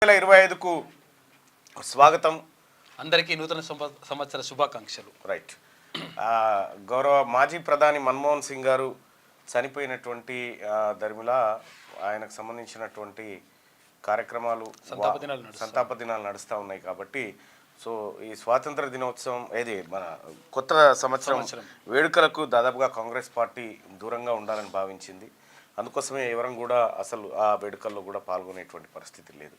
2025కు స్వాగతం. అందరికీ నూతన సంవత్సర శుభాకాంక్షలు. రైట్. గౌరవ మాజీ ప్రధాని మన్మోహన్ సింగ్ గారు చనిపోయినటువంటి దరిమిలా ఆయనకు సంబంధించినటువంటి కార్యక్రమాలు సంతాప దినాలు నడుస్తూ ఉన్నాయి. కాబట్టి సో ఈ స్వాతంత్ర దినోత్సవం ఏది మన కొత్త సంవత్సరం వేడుకలకు దాదాపుగా కాంగ్రెస్ పార్టీ దూరంగా ఉండాలని భావించింది. అందుకోసమే ఎవరం కూడా అసలు ఆ వేడుకల్లో కూడా పాల్గొనేటువంటి పరిస్థితి లేదు.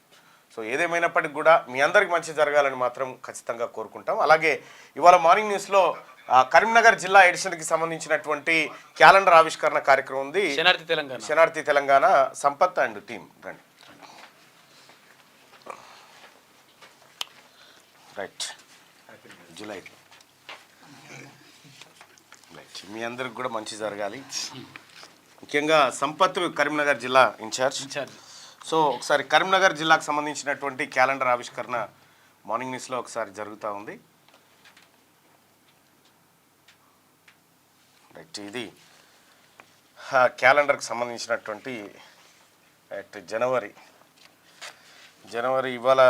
సో ఏదేమైనప్పటికీ కూడా మీ అందరికి మంచి జరగాలని మాత్రం ఖచ్చితంగా కోరుకుంటాం. అలాగే ఇవాళ మార్నింగ్ న్యూస్లో కరీంనగర్ జిల్లా ఎడిషన్కి సంబంధించినటువంటి క్యాలెండర్ ఆవిష్కరణ కార్యక్రమం ఉంది. శనార్థి తెలంగాణ సంపత్ అండ్ టీమ్ రండి. రైట్. July right. మీ అందరికి కూడా మంచి జరగాలి. ముఖ్యంగా సంపత్ కరీంనగర్ జిల్లా ఇన్ఛార్జ్. సో ఒకసారి కరీంనగర్ జిల్లాకు సంబంధించినటువంటి క్యాలెండర్ ఆవిష్కరణ మార్నింగ్ న్యూస్లో ఒకసారి జరుగుతూ ఉంది. రైట్. ఇది క్యాలెండర్కి సంబంధించినటువంటి జనవరి ఇవాళ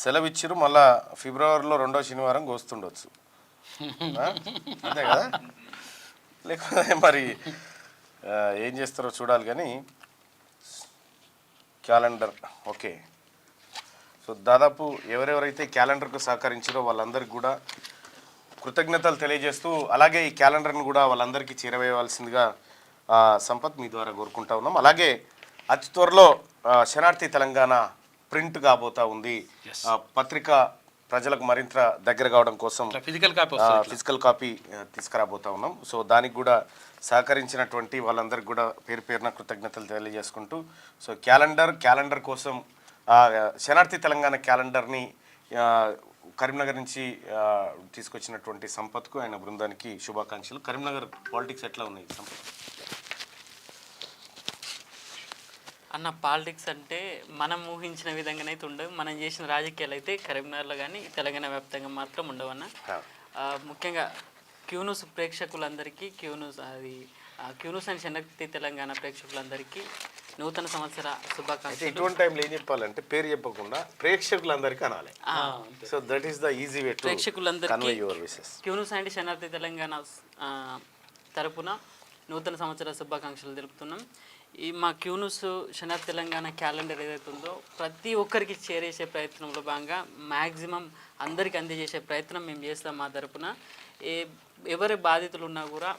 సెలవు ఇచ్చిరు. మళ్ళా ఫిబ్రవరిలో 2వ శనివారం కోస్తుండొచ్చు, అంతే కదా? లేకపోతే మరి ఏం చేస్తారో చూడాలి. కానీ క్యాలెండర్ ఓకే. సో దాదాపు ఎవరెవరైతే క్యాలెండర్కు సహకరించారో వాళ్ళందరికీ కూడా కృతజ్ఞతలు తెలియజేస్తూ, అలాగే ఈ క్యాలెండర్ని కూడా వాళ్ళందరికీ చేరవేయవలసిందిగా సంపత్ మీ ద్వారా కోరుకుంటా ఉన్నాం. అలాగే అతి త్వరలో శనార్థి తెలంగాణ ప్రింట్ కాబోతా ఉంది. పత్రిక ప్రజలకు మరింత దగ్గర కావడం కోసం ఫిజికల్ కాపీ తీసుకురాబోతా ఉన్నాం. సో దానికి కూడా సహకరించినటువంటి వాళ్ళందరికీ కూడా పేరు పేరున కృతజ్ఞతలు తెలియజేసుకుంటూ, సో క్యాలెండర్ కోసం శనార్థి తెలంగాణ క్యాలెండర్ని కరీంనగర్ నుంచి తీసుకొచ్చినటువంటి సంపత్కు ఆయన బృందానికి శుభాకాంక్షలు. కరీంనగర్ పాలిటిక్స్ ఎట్లా ఉన్నాయి సంపత్? అన్న, పాలిటిక్స్ అంటే మనం ఊహించిన విధంగానే అయితే ఉండవు. మనం చేసిన రాజకీయాలు అయితే కరీంనగర్లో కానీ తెలంగాణ వ్యాప్తంగా మాత్రం ఉండవన్న. ముఖ్యంగా క్యూన్యూస్ ప్రేక్షకులందరికీ క్యూన్యూస్ అండ్ శనార్థి తెలంగాణ ప్రేక్షకులందరికీ నూతన సంవత్సర శుభాకాంక్షలు. ఇటువంటి టైంలో ఏం చెప్పాలంటే పేరు చెప్పకుండా ప్రేక్షకులందరికీ అనాలి. So that is the easy way. ప్రేక్షకులందరికీ క్యూన్యూస్ అండ్ శనార్థి తెలంగాణ తరపున నూతన సంవత్సర శుభాకాంక్షలు తెలుపుతున్నాం. ఈ మా క్యూన్యూస్ శనార్థి తెలంగాణ క్యాలెండర్ ఏదైతే ఉందో ప్రతి ఒక్కరికి చేరేసే ప్రయత్నంలో భాగంగా మ్యాక్సిమం అందరికి అందజేసే ప్రయత్నం మేము చేస్తాం. మా తరపున ఎవరి బాధితులు ఉన్నా కూడా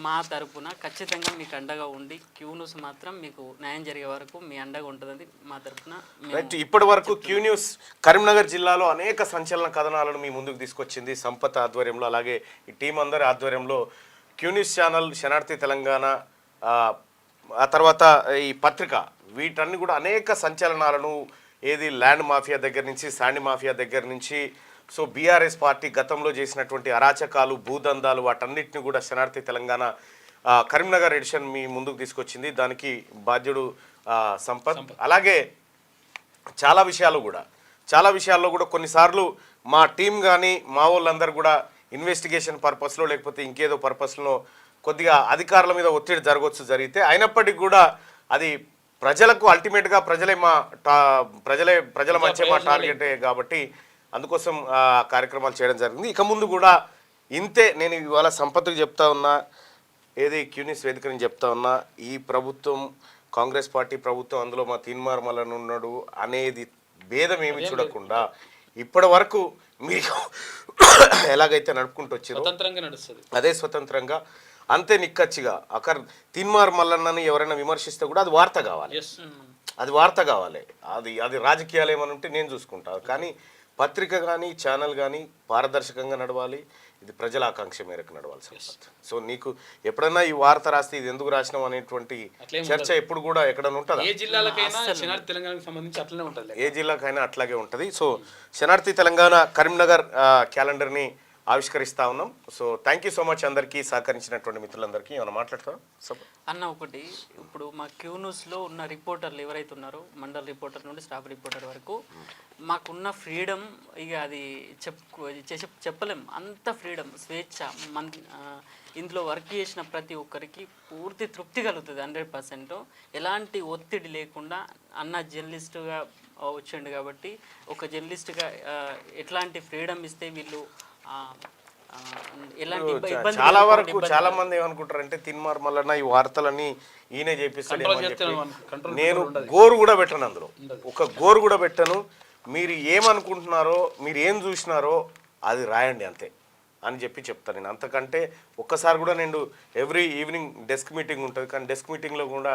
మా తరపున ఖచ్చితంగా మీకు అండగా ఉండి క్యూన్యూస్ మాత్రం మీకు న్యాయం జరిగే వరకు మీ అండగా ఉంటుందని మా తరపున. ఇప్పటి వరకు క్యూన్యూస్ కరీంనగర్ జిల్లాలో అనేక సంచలన కథనాలను మీ ముందుకు తీసుకొచ్చింది సంపత్ ఆధ్వర్యంలో. అలాగే ఈ టీం అందరి ఆధ్వర్యంలో క్యూన్యూస్ ఛానల్, శనార్థి తెలంగాణ, ఆ తర్వాత ఈ పత్రిక, వీటన్ని కూడా అనేక సంచలనాలను ఏది ల్యాండ్ మాఫియా దగ్గర నుంచి శాండ్ మాఫియా దగ్గర నుంచి సో బీఆర్ఎస్ పార్టీ గతంలో చేసినటువంటి అరాచకాలు, భూదందాలు, వాటన్నిటిని కూడా శనార్థి తెలంగాణ కరీంనగర్ ఎడిషన్ మీ ముందుకు తీసుకొచ్చింది. దానికి బాధ్యుడు సంపత్. అలాగే చాలా విషయాల్లో కూడా కొన్నిసార్లు మా టీం కానీ మా వాళ్ళందరూ కూడా ఇన్వెస్టిగేషన్ పర్పస్లో లేకపోతే ఇంకేదో పర్పస్లో కొద్దిగా అధికారుల మీద ఒత్తిడి జరిగితే అయినప్పటికీ కూడా అది ప్రజలకు అల్టిమేట్గా ప్రజల మధ్య మా టార్గెటే కాబట్టి అందుకోసం కార్యక్రమాలు చేయడం జరిగింది. ఇక ముందు కూడా ఇంతే. నేను ఇవాళ సంపత్తుకు చెప్తా ఉన్నా, ఏది క్యూన్యూస్ వేదికని చెప్తా ఉన్నా, ఈ ప్రభుత్వం కాంగ్రెస్ పార్టీ ప్రభుత్వం అందులో మా తీన్మార్ మల్లన్న ఉన్నాడు అనేది భేదం ఏమి చూడకుండా ఇప్పటి వరకు మీరు ఎలాగైతే నడుపుకుంటూ వచ్చారో అదే స్వతంత్రంగా అంతే నిక్కచ్చిగా తీన్మార్ మల్లన్నని ఎవరైనా విమర్శిస్తే కూడా అది వార్త కావాలి. అది రాజకీయాలు ఏమని ఉంటే నేను చూసుకుంటాను. కానీ పత్రిక కానీ ఛానల్ కానీ పారదర్శకంగా నడవాలి. ఇది ప్రజల ఆకాంక్ష మేరకు నడవాలి సంపత్. సో నీకు ఎప్పుడైనా ఈ వార్త రాస్తే ఇది ఎందుకు రాసినాం అనేటువంటి చర్చ ఎప్పుడు కూడా ఎక్కడైనా ఉంటుందా? ఏ జిల్లాకైనా అట్లాగే ఉంటుంది. సో శనార్థి తెలంగాణ కరీంనగర్ క్యాలెండర్ని ఆవిష్కరిస్తా ఉన్నాం. So thank you so much అందరికీ సహకరించినటువంటి మిత్రులందరికీ. ఏమైనా మాట్లాడతారా అన్న? ఒకటి, ఇప్పుడు మా క్యూన్యూస్లో ఉన్న రిపోర్టర్లు ఎవరైతే ఉన్నారో మండల్ రిపోర్టర్ నుండి స్టాఫ్ రిపోర్టర్ వరకు మాకున్న ఫ్రీడమ్ ఇక అది చెప్పలేం. అంత ఫ్రీడమ్, స్వేచ్ఛ. ఇందులో వర్క్ చేసిన ప్రతి ఒక్కరికి పూర్తి తృప్తి కలుగుతుంది 100%. ఎలాంటి ఒత్తిడి లేకుండా అన్న జర్నలిస్టుగా వచ్చిండు కాబట్టి ఒక జర్నలిస్ట్గా ఎట్లాంటి ఫ్రీడమ్ ఇస్తే వీళ్ళు ఎలాంటి ఇబ్బంది చాలా వరకు చాలా మంది ఏమనుకుంటారంటే తిన్మార్ మల్లన్న ఈ వార్తలన్నీ ఈయనే చేపిస్తాడు. నేను గోరు కూడా పెట్టను, అందులో ఒక గోరు కూడా పెట్టను. మీరు ఏమనుకుంటున్నారో, మీరు ఏం చూసినారో అది రాయండి అంతే అని చెప్తాను నేను. అంతకంటే ఒక్కసారి కూడా నేను ఎవ్రీ ఈవినింగ్ డెస్క్ మీటింగ్ ఉంటుంది, కానీ డెస్క్ మీటింగ్లో కూడా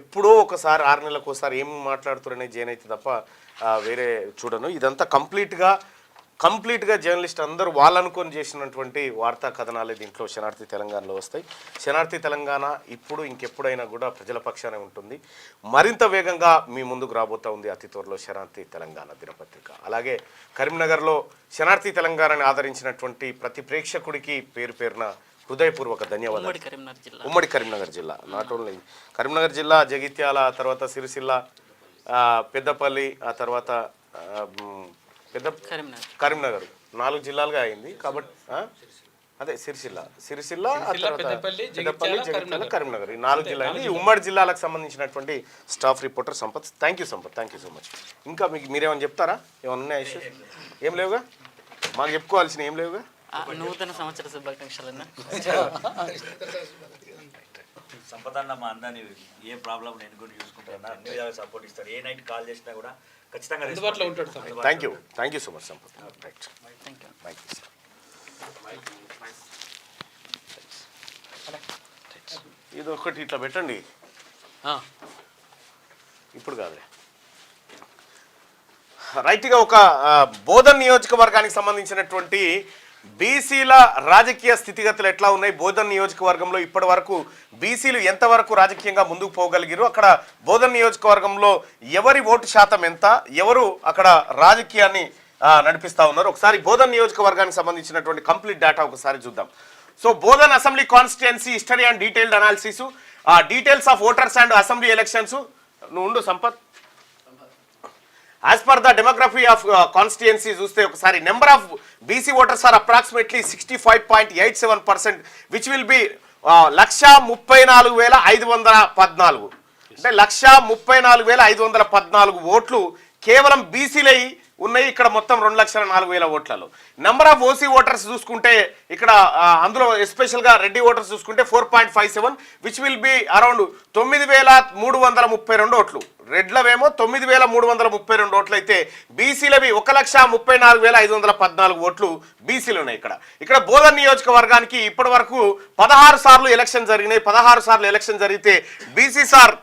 ఎప్పుడో ఒకసారి 6 నెలలకు ఒకసారి ఏం మాట్లాడుతారనే జైన్ అయితే తప్ప వేరే చూడను. ఇదంతా కంప్లీట్గా జర్నలిస్ట్ అందరూ వాళ్ళనుకొని చేసినటువంటి వార్తా కథనాలే దీంట్లో శనార్థి తెలంగాణలో వస్తాయి. శనార్థి తెలంగాణ ఇప్పుడు ఇంకెప్పుడైనా కూడా ప్రజల పక్షానే ఉంటుంది. మరింత వేగంగా మీ ముందుకు రాబోతూ ఉంది అతి త్వరలో శనార్థి తెలంగాణ దినపత్రిక. అలాగే కరీంనగర్లో శనార్థి తెలంగాణని ఆదరించినటువంటి ప్రతి ప్రేక్షకుడికి పేరు పేరున హృదయపూర్వక ధన్యవాదాలు. ఉమ్మడి కరీంనగర్ జిల్లా, నాట్ ఓన్లీ కరీంనగర్ జిల్లా, జగిత్యాల, ఆ తర్వాత సిరిసిల్ల, పెద్దపల్లి, ఆ తర్వాత కరీంనగర్ 4 జిల్లాలుగా అయింది కాబట్టి అదే సిరిసిల్ల ఆ తర్వాత పెద్దపల్లి, జగిత్యాల, కరీంనగర్ ఈ 4 జిల్లాలు. ఈ ఉమ్మడి జిల్లాలకు సంబంధించినటువంటి staff reporter Sampath. Thank you Sampath, thank you so much. ఇంకా మీరేమైనా చెప్తారా? ఏమన్నా ఉన్నాయా ఇష్యూస్? ఏం లేవుగా, మాకు చెప్పుకోవాల్సిన ఏం లేవుగా. నూతన సంవత్సర శుభాకాంక్షలు. సంపదన్న మా అందరినీ ఏ ప్రాబ్లం నేను కూడా చూసుకుంటాను, అన్ని విధాలుగా సపోర్ట్ ఇస్తాడు. ఏ నైట్ కాల్ చేసినా కూడా ఖచ్చితంగా అందుబాటులో ఉంటాడు. Thank you so much Sampath. Right, thank you. ఇది ఒకటి ఇట్లా పెట్టండి, ఇప్పుడు కాదులే. రైట్గా ఒక బోధన్ నియోజకవర్గానికి సంబంధించినటువంటి బీసీల రాజకీయ స్థితిగతులు ఎట్లా ఉన్నాయి, బోధన్ నియోజకవర్గంలో ఇప్పటి వరకు బీసీలు ఎంతవరకు రాజకీయంగా ముందుకు పోగలిగారు, అక్కడ బోధన్ నియోజకవర్గంలో ఎవరి ఓటు శాతం ఎంత, ఎవరు అక్కడ రాజకీయాన్ని నడిపిస్తూ ఉన్నారు, ఒకసారి బోధన్ నియోజకవర్గానికి సంబంధించినటువంటి కంప్లీట్ డేటా ఒకసారి చూద్దాం. So Bodhan assembly constituency history and detailed analysis, details of voters and assembly elections. నువ్వు ఉండు Sampath. As per the demography of constituency చూస్తే ఒకసారి number of BC voters are approximately 65.87%, which will be 1,34,514. అంటే 1,34,514 ఓట్లు కేవలం బీసీలై ఉన్నాయి. ఇక్కడ మొత్తం 2,04,000 ఓట్లలో. నెంబర్ ఆఫ్ ఓసీ ఓటర్స్ చూసుకుంటే ఇక్కడ అందులో ఎస్పెషల్గా రెడ్డి ఓటర్స్ చూసుకుంటే 4.57, విచ్ విల్ బి అరౌండ్ 9,332 ఓట్లు. రెడ్లవేమో 9,332 ఓట్లు అయితే బీసీలవి 1,34,514 ఓట్లు బీసీలు ఉన్నాయి. ఇక్కడ బోధన్ నియోజకవర్గానికి ఇప్పటి వరకు 16 సార్లు ఎలక్షన్ జరిగినాయి. 16 సార్లు ఎలక్షన్ జరిగితే BC sir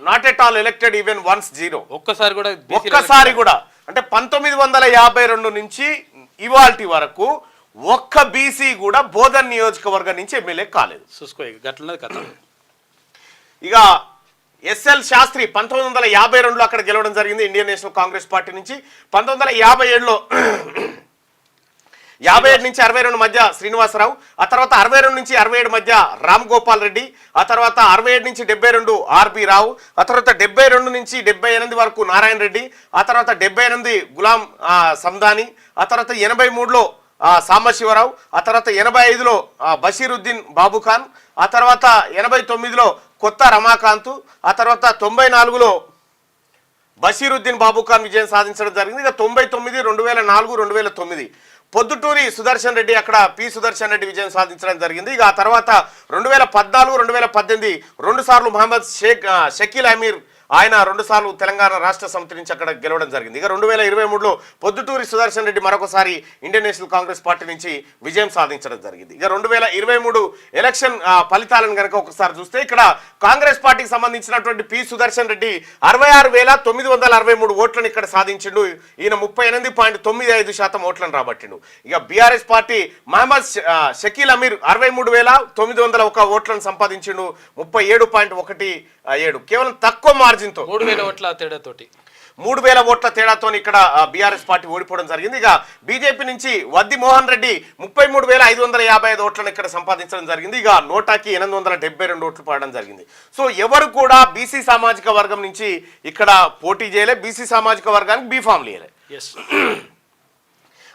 not at all elected even once 0. ఒక్కసారి కూడా అంటే 1952 నుంచి ఇవాల్టి వరకు ఒక్క బీసీ కూడా బోధన్ నియోజకవర్గం నుంచి ఎమ్మెల్యే కాలేదు. ఇక ఎస్ఎల్ శాస్త్రి 1952లో అక్కడ గెలవడం జరిగింది ఇండియన్ నేషనల్ కాంగ్రెస్ పార్టీ నుంచి. 1957లో 57 నుంచి 62 మధ్య శ్రీనివాసరావు, ఆ తర్వాత 62 నుంచి 67 మధ్య రామ్ గోపాల్ రెడ్డి, ఆ తర్వాత 67 నుంచి 72 ఆర్బి రావు, ఆ తర్వాత 72 నుంచి 78 వరకు నారాయణ రెడ్డి, ఆ తర్వాత 78 గులాం సందాని, ఆ తర్వాత 83లో సాంబశివరావు, ఆ తర్వాత 85లో బషీరుద్దీన్ బాబుఖాన్, ఆ తర్వాత 89లో కొత్త రమాకాంత్, ఆ తర్వాత 94లో బషీరుద్దీన్ బాబుఖాన్ విజయం సాధించడం జరిగింది. ఇక 99, 2004, 2009 పొద్దుటూరి సుదర్శన్ రెడ్డి, అక్కడ పి సుదర్శన్ రెడ్డి విజయం సాధించడం జరిగింది. ఇక ఆ తర్వాత 2014, 2018 2 సార్లు మహమ్మద్ షకీల్ అమీర్, ఆయన 2 సార్లు తెలంగాణ రాష్ట్ర సమితి నుంచి అక్కడ గెలవడం జరిగింది. ఇక 2023లో పొద్దుటూరి సుదర్శన్ రెడ్డి మరొకసారి ఇండియన్ నేషనల్ కాంగ్రెస్ పార్టీ నుంచి విజయం సాధించడం జరిగింది. ఇక 2023 ఎలక్షన్ ఫలితాలను కనుక ఒకసారి చూస్తే ఇక్కడ కాంగ్రెస్ పార్టీకి సంబంధించినటువంటి పి సుదర్శన్ రెడ్డి 66,963 ఓట్లను ఇక్కడ సాధించిండు. ఈయన 38.95% ఓట్లను రాబట్టిండు. ఇక బీఆర్ఎస్ పార్టీ మహమ్మద్ షకీల్ అమీర్ 63,901 ఓట్లను సంపాదించిండు, 37.17, కేవలం తక్కువ మార్జిన్తో 3,000 ఓట్ల తేడాతోటి 3,000 ఓట్ల తేడాతో ఇక్కడ బీఆర్ఎస్ పార్టీ ఓడిపోవడం జరిగింది. ఇక బీజేపీ నుంచి వద్ది మోహన్ రెడ్డి 33,555 ఓట్లను ఇక్కడ సంపాదించడం జరిగింది. ఇక నోటాకి 872 ఓట్లు పడడం జరిగింది. సో ఎవరు కూడా బీసీ సామాజిక వర్గం నుంచి ఇక్కడ పోటీ చేయలే. బీసీ సామాజిక వర్గానికి బీఫామ్లు ఇవ్వలే.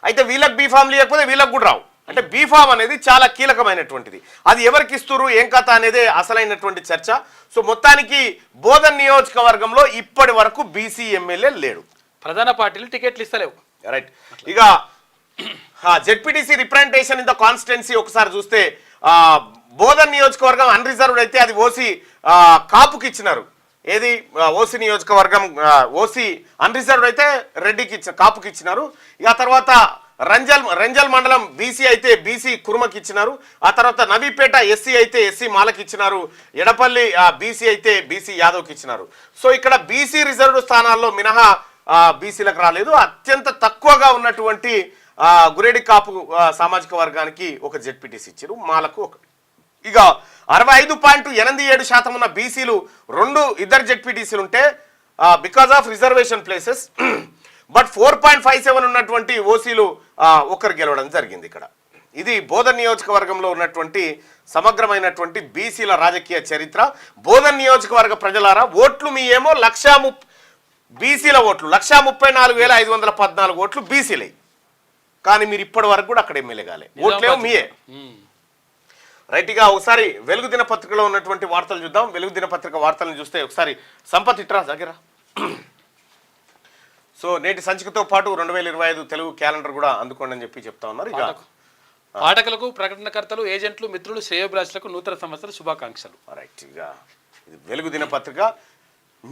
అయితే వీళ్ళకి బీఫామ్లు ఇవ్వకపోతే వీళ్ళకి కూడా రావు. అంటే బీఫామ్ అనేది చాలా కీలకమైనటువంటిది. అది ఎవరికి ఇస్తున్నారు ఏం కథ అనేదే అసలైనటువంటి చర్చ. సో మొత్తానికి బోధన్ నియోజకవర్గంలో ఇప్పటి వరకు బీసీ ఎమ్మెల్యే లేడు. ప్రధాన పార్టీలు టికెట్లు ఇస్తలేవు. రైట్. ఇక ZPTC representation in the constituency ఒకసారి చూస్తే బోధన్ నియోజకవర్గం అన్రిజర్వ్డ్ అయితే అది ఓసీ కాపుకి ఇచ్చినారు. ఏది ఓసీ నియోజకవర్గం ఓసీ అన్రిజర్వ్డ్ అయితే రెడ్డికి కాపుకి ఇచ్చినారు. ఇక తర్వాత రంజల్ మండలం బీసీ అయితే బీసీ కుర్మకి ఇచ్చినారు. ఆ తర్వాత నవీపేట ఎస్సీ అయితే ఎస్సీ మాలకి ఇచ్చినారు. ఎడపల్లి బీసీ అయితే బీసీ యాదవ్కి ఇచ్చినారు. సో ఇక్కడ బీసీ రిజర్వ్డ్ స్థానాల్లో మినహా బీసీలకు రాలేదు. అత్యంత తక్కువగా ఉన్నటువంటి గురేడి కాపు సామాజిక వర్గానికి ఒక జెడ్పీటీసీ ఇచ్చారు, మాలకు ఒక. ఇక 65.87% ఉన్న బీసీలు ఇద్దరు జెడ్పీటీసీలు ఉంటే because of reservation places but 4.57 ఉన్నటువంటి ఓసీలు ఒకరు గెలవడం జరిగింది ఇక్కడ. ఇది బోధన్ నియోజకవర్గంలో ఉన్నటువంటి సమగ్రమైనటువంటి బీసీల రాజకీయ చరిత్ర. బోధన్ నియోజకవర్గ ప్రజలారా, ఓట్లు మీ ఏమో బీసీల ఓట్లు 134,514 ఓట్లు బీసీలే. కానీ మీరు ఇప్పటి వరకు కూడా అక్కడ ఎమ్మెల్యే కాలే, ఓట్లేమో మీయే. రైట్గా ఒకసారి వెలుగు దినపత్రికలో ఉన్నటువంటి వార్తలు చూద్దాం. వెలుగు దినపత్రిక వార్తలను చూస్తే ఒకసారి సంపత్ ఇట్రా దగ్గర. సో నేటి సంచికతో పాటు 2025 తెలుగు క్యాలెండర్ కూడా అందుకోండి అని చెప్పి చెప్తా ఉన్నారు. ఇక పాఠకులకు, ప్రకటనకర్తలు, ఏజెంట్లు, మిత్రులు, శ్రేయోభిలాషులకు నూతన సంవత్సర శుభాకాంక్షలు. రైట్. ఇక ఇది వెలుగు దినపత్రిక.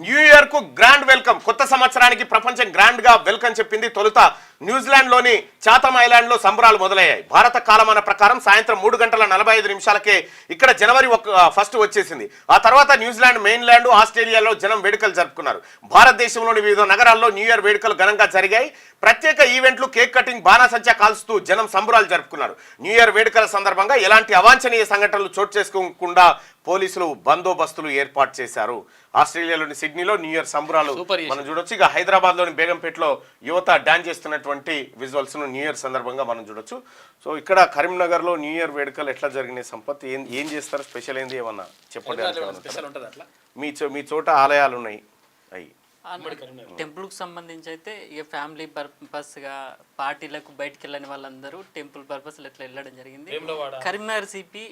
న్యూ ఇయర్ కు గ్రాండ్ వెల్కమ్. కొత్త సంవత్సరానికి ప్రపంచం గ్రాండ్ గా వెల్కమ్ చెప్పింది. తొలుత న్యూజిలాండ్ లోని చాథమ్ ఐలాండ్ లో సంబరాలు మొదలయ్యాయి. భారత కాలమాన ప్రకారం సాయంత్రం 3:45 ఇక్కడ జనవరి 1 వచ్చేసింది. ఆ తర్వాత న్యూజిలాండ్, మెయిన్లాండ్, ఆస్ట్రేలియాలో జనం వేడుకలు జరుపుకున్నారు. భారతదేశంలోని వివిధ నగరాల్లో న్యూ ఇయర్ వేడుకలు ఘనంగా జరిగాయి. ప్రత్యేక ఈవెంట్లు, కేక్ కటింగ్, బాణాసంచా కాల్స్తూ జనం సంబరాలు జరుపుకున్నారు. న్యూ ఇయర్ వేడుకల సందర్భంగా ఎలాంటి అవాంఛనీయ సంఘటనలు చోటు చేసుకోకుండా పోలీసులు బందోబస్తులు ఏర్పాటు చేశారు. ఆస్ట్రేలియాలోని సిడ్నీలో న్యూ ఇయర్ సంబరాలు మనం చూడొచ్చు. ఇక హైదరాబాద్ లోని బేగంపేటలో యువత డాన్స్ చేస్తున్నటువంటి విజువల్స్ ను న్యూ ఇయర్ సందర్భంగా మనం చూడొచ్చు. సో ఇక్కడ కరీంనగర్ లో న్యూ ఇయర్ వేడుకలు ఎట్లా జరిగినాయి సంపత్? ఏం చేస్తారు? స్పెషల్ ఏంది ఏమన్నా చెప్పండి. మీ చోట ఆలయాలు ఉన్నాయి అవి టెంపుల్కి సంబంధించి అయితే ఇక ఫ్యామిలీ పర్పస్గా పార్టీలకు బయటకు వెళ్ళని వాళ్ళందరూ టెంపుల్ పర్పస్ ఇట్లా వెళ్ళడం జరిగింది. కరీంనగర్ సిపి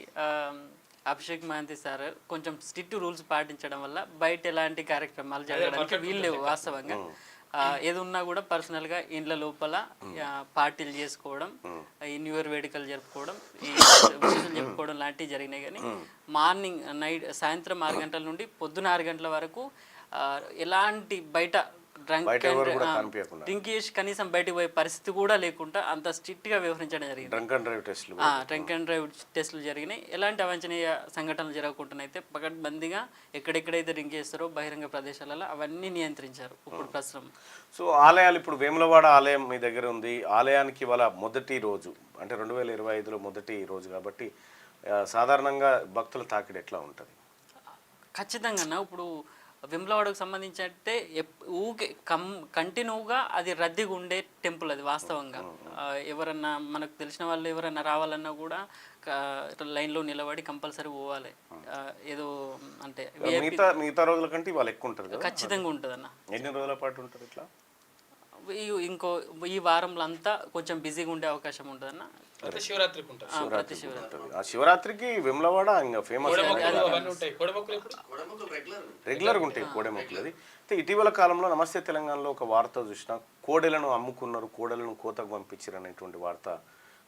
అభిషేక్ మహంతి సార్ కొంచెం స్ట్రిక్ట్ రూల్స్ పాటించడం వల్ల బయట ఎలాంటి కార్యక్రమాలు జరగడానికి వీళ్ళు వాస్తవంగా ఏది ఉన్నా కూడా పర్సనల్గా ఇండ్ల లోపల పార్టీలు చేసుకోవడం, ఈ న్యూ ఇయర్ వేడుకలు జరుపుకోవడం, ఈ విశేషాలు చెప్పుకోవడం లాంటివి జరిగినాయి. కానీ మార్నింగ్ సాయంత్రం 6 గంటల నుండి పొద్దున 6 గంటల వరకు ఎలాంటి బయట డ్రింక్ చేసి కనీసం బయటకు పోయే పరిస్థితి కూడా లేకుండా అంత స్ట్రిక్ట్ గా వ్యవహరించడం జరిగింది. డ్రంక్ అండ్ డ్రైవ్ టెస్టులు జరిగినాయి. ఎలాంటి అవాంఛనీయ సంఘటనలు జరగకుండా అయితే పకడ్బందీగా ఎక్కడెక్కడైతే డ్రింక్ చేస్తారో బహిరంగ ప్రదేశాలలో అవన్నీ నియంత్రించారు ఇప్పుడు ప్రస్తుతం. సో ఆలయాలు ఇప్పుడు వేములవాడ ఆలయం మీ దగ్గర ఉంది. ఆలయానికి ఇవాళ మొదటి రోజు అంటే 2025లో మొదటి రోజు కాబట్టి సాధారణంగా భక్తుల తాకిడి ఎట్లా ఉంటుంది? ఖచ్చితంగా ఇప్పుడు వేములవాడకు సంబంధించి అంటే ఊకే కంటిన్యూగా అది రద్దీగా ఉండే టెంపుల్ అది వాస్తవంగా. ఎవరన్నా మనకు తెలిసిన వాళ్ళు ఎవరన్నా రావాలన్నా కూడా లైన్లో నిలబడి కంపల్సరీ పోవాలి. ఏదో అంటే మిగతా రోజుల కంటే వాళ్ళు ఎక్కువ ఉంటుంది. ఖచ్చితంగా ఉంటుంది అన్న. ఎన్ని రోజుల పాటు ఉంటుంది ఇట్లా? ఈ వారంలో అంతా కొంచెం బిజీగా ఉండే అవకాశం ఉంటుంది అన్న. శివరాత్రికి వేములవాడ ఇంకా ఫేమస్ రెగ్యులర్గా ఉంటాయి కోడెమొక్కులు. అది అయితే ఇటీవల కాలంలో నమస్తే తెలంగాణలో ఒక వార్త చూసిన, కోడెలను అమ్ముకున్నారు, కోడెలను కోతకు పంపించారు అనేటువంటి వార్త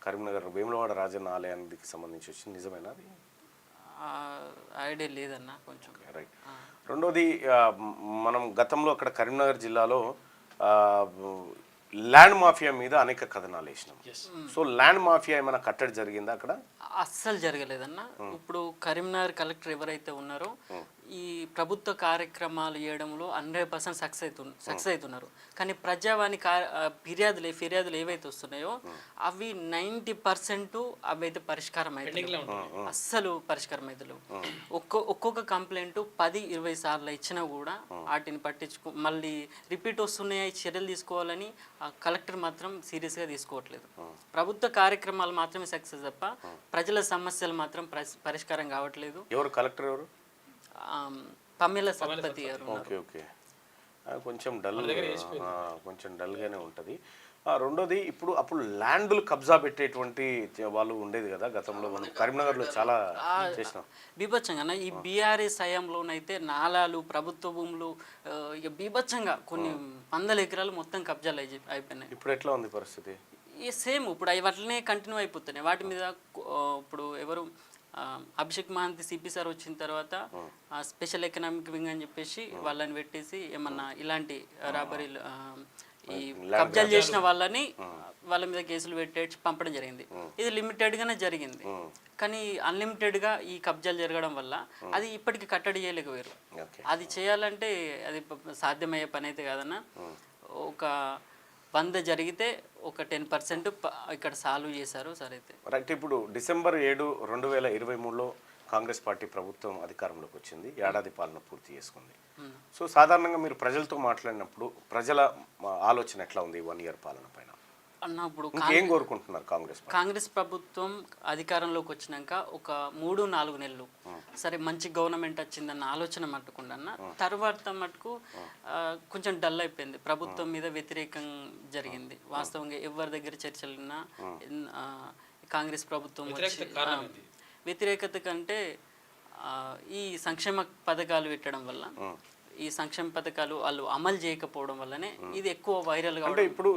కరీంనగర్ వేములవాడ రాజన్న ఆలయానికి సంబంధించి వచ్చింది. నిజమేనా అది? ఐడియా లేదన్న కొంచెం. రైట్. రెండోది మనం గతంలో అక్కడ కరీంనగర్ జిల్లాలో ల్యాండ్ మాఫియా మీద అనేక కథనాలు వేసినాం. సో ల్యాండ్ మాఫియా ఏమైనా కట్టడి జరిగిందా అక్కడ? అస్సలు జరగలేదన్న. ఇప్పుడు కరీంనగర్ కలెక్టర్ ఎవరైతే ఉన్నారో ఈ ప్రభుత్వ కార్యక్రమాలు చేయడంలో 100% సక్సెస్ అవుతున్నారు. కానీ ప్రజావాణి ఫిర్యాదులు ఏవైతే వస్తున్నాయో అవి 90% అవి అయితే పరిష్కారం అవుతుంది, అస్సలు పరిష్కారం అవుతలేవు. ఒక్కొక్క కంప్లైంట్ 10-20 సార్లు ఇచ్చినా కూడా వాటిని మళ్ళీ రిపీట్ వస్తున్నాయి, చర్యలు తీసుకోవాలని కలెక్టర్ మాత్రం సీరియస్గా తీసుకోవట్లేదు. ప్రభుత్వ కార్యక్రమాలు మాత్రమే సక్సెస్ తప్ప ప్రజల సమస్యలు మాత్రం పరిష్కారం కావట్లేదు. ఎవరు కలెక్టర్? ఎవరు? పమేల సత్పతి గారు. Okay okay. కొంచెం డల్గానే ఉంటుంది. రెండోది ఇప్పుడు అప్పుడు ల్యాండ్లు కబ్జా పెట్టేటువంటి వాళ్ళు ఉండేది కదా గతంలో, మనం కరీంనగర్లో చాలా చేసినాం. బీభత్సంగా ఈ బీఆర్ఎస్ హయాంలోనైతే నాలాలు ప్రభుత్వ భూములు ఇక బీభత్సంగా కొన్ని వందల ఎకరాలు మొత్తం కబ్జాలు అయిపోయినాయి. ఇప్పుడు ఎట్లా ఉంది పరిస్థితి? సేమ్ ఇప్పుడు అవి వాటినే కంటిన్యూ అయిపోతున్నాయి. వాటి మీద ఇప్పుడు ఎవరు అభిషేక్ మహంతి సిపి సార్ వచ్చిన తర్వాత స్పెషల్ ఎకనామిక్ వింగ్ అని చెప్పేసి వాళ్ళని పెట్టేసి ఏమన్నా ఇలాంటి రాబరీలు ఈ కబ్జాలు చేసిన వాళ్ళని వాళ్ళ మీద కేసులు పెట్టేసి పంపడం జరిగింది. ఇది లిమిటెడ్గానే జరిగింది, కానీ అన్లిమిటెడ్గా ఈ కబ్జాలు జరగడం వల్ల అది ఇప్పటికీ కట్టడి చేయలేకపోయారు. అది చేయాలంటే అది సాధ్యమయ్యే పని అయితే కాదన్న. ఒక 100 జరిగితే ఒక 10% ఇక్కడ సాల్వ్ చేశారు సార్. అయితే రైట్. ఇప్పుడు డిసెంబర్ 7, 2023లో కాంగ్రెస్ పార్టీ ప్రభుత్వం అధికారంలోకి వచ్చింది, ఏడాది పాలన పూర్తి చేసుకుంది. సో సాధారణంగా మీరు ప్రజలతో మాట్లాడినప్పుడు ప్రజల ఆలోచన ఎట్లా ఉంది 1 ఇయర్ పాలన పైన? అన్నప్పుడు ఏం కోరుకుంటున్నారు కాంగ్రెస్ ప్రభుత్వం అధికారంలోకి వచ్చినాక ఒక 3-4 నెలలు సరే మంచి గవర్నమెంట్ వచ్చిందన్న ఆలోచన మట్టుకుండా అన్న, తర్వాత మటుకు కొంచెం డల్ అయిపోయింది. ప్రభుత్వం మీద వ్యతిరేకం జరిగింది. వాస్తవంగా ఎవరి దగ్గర చర్చలున్నా కాంగ్రెస్ ప్రభుత్వం వచ్చి వ్యతిరేకత కంటే ఈ సంక్షేమ పథకాలు పెట్టడం వల్ల, ఈ సంక్షేమ పథకాలు వాళ్ళు అమలు చేయకపోవడం వల్లనే ఇది ఎక్కువ వైరల్ గా. అంటే ఇప్పుడు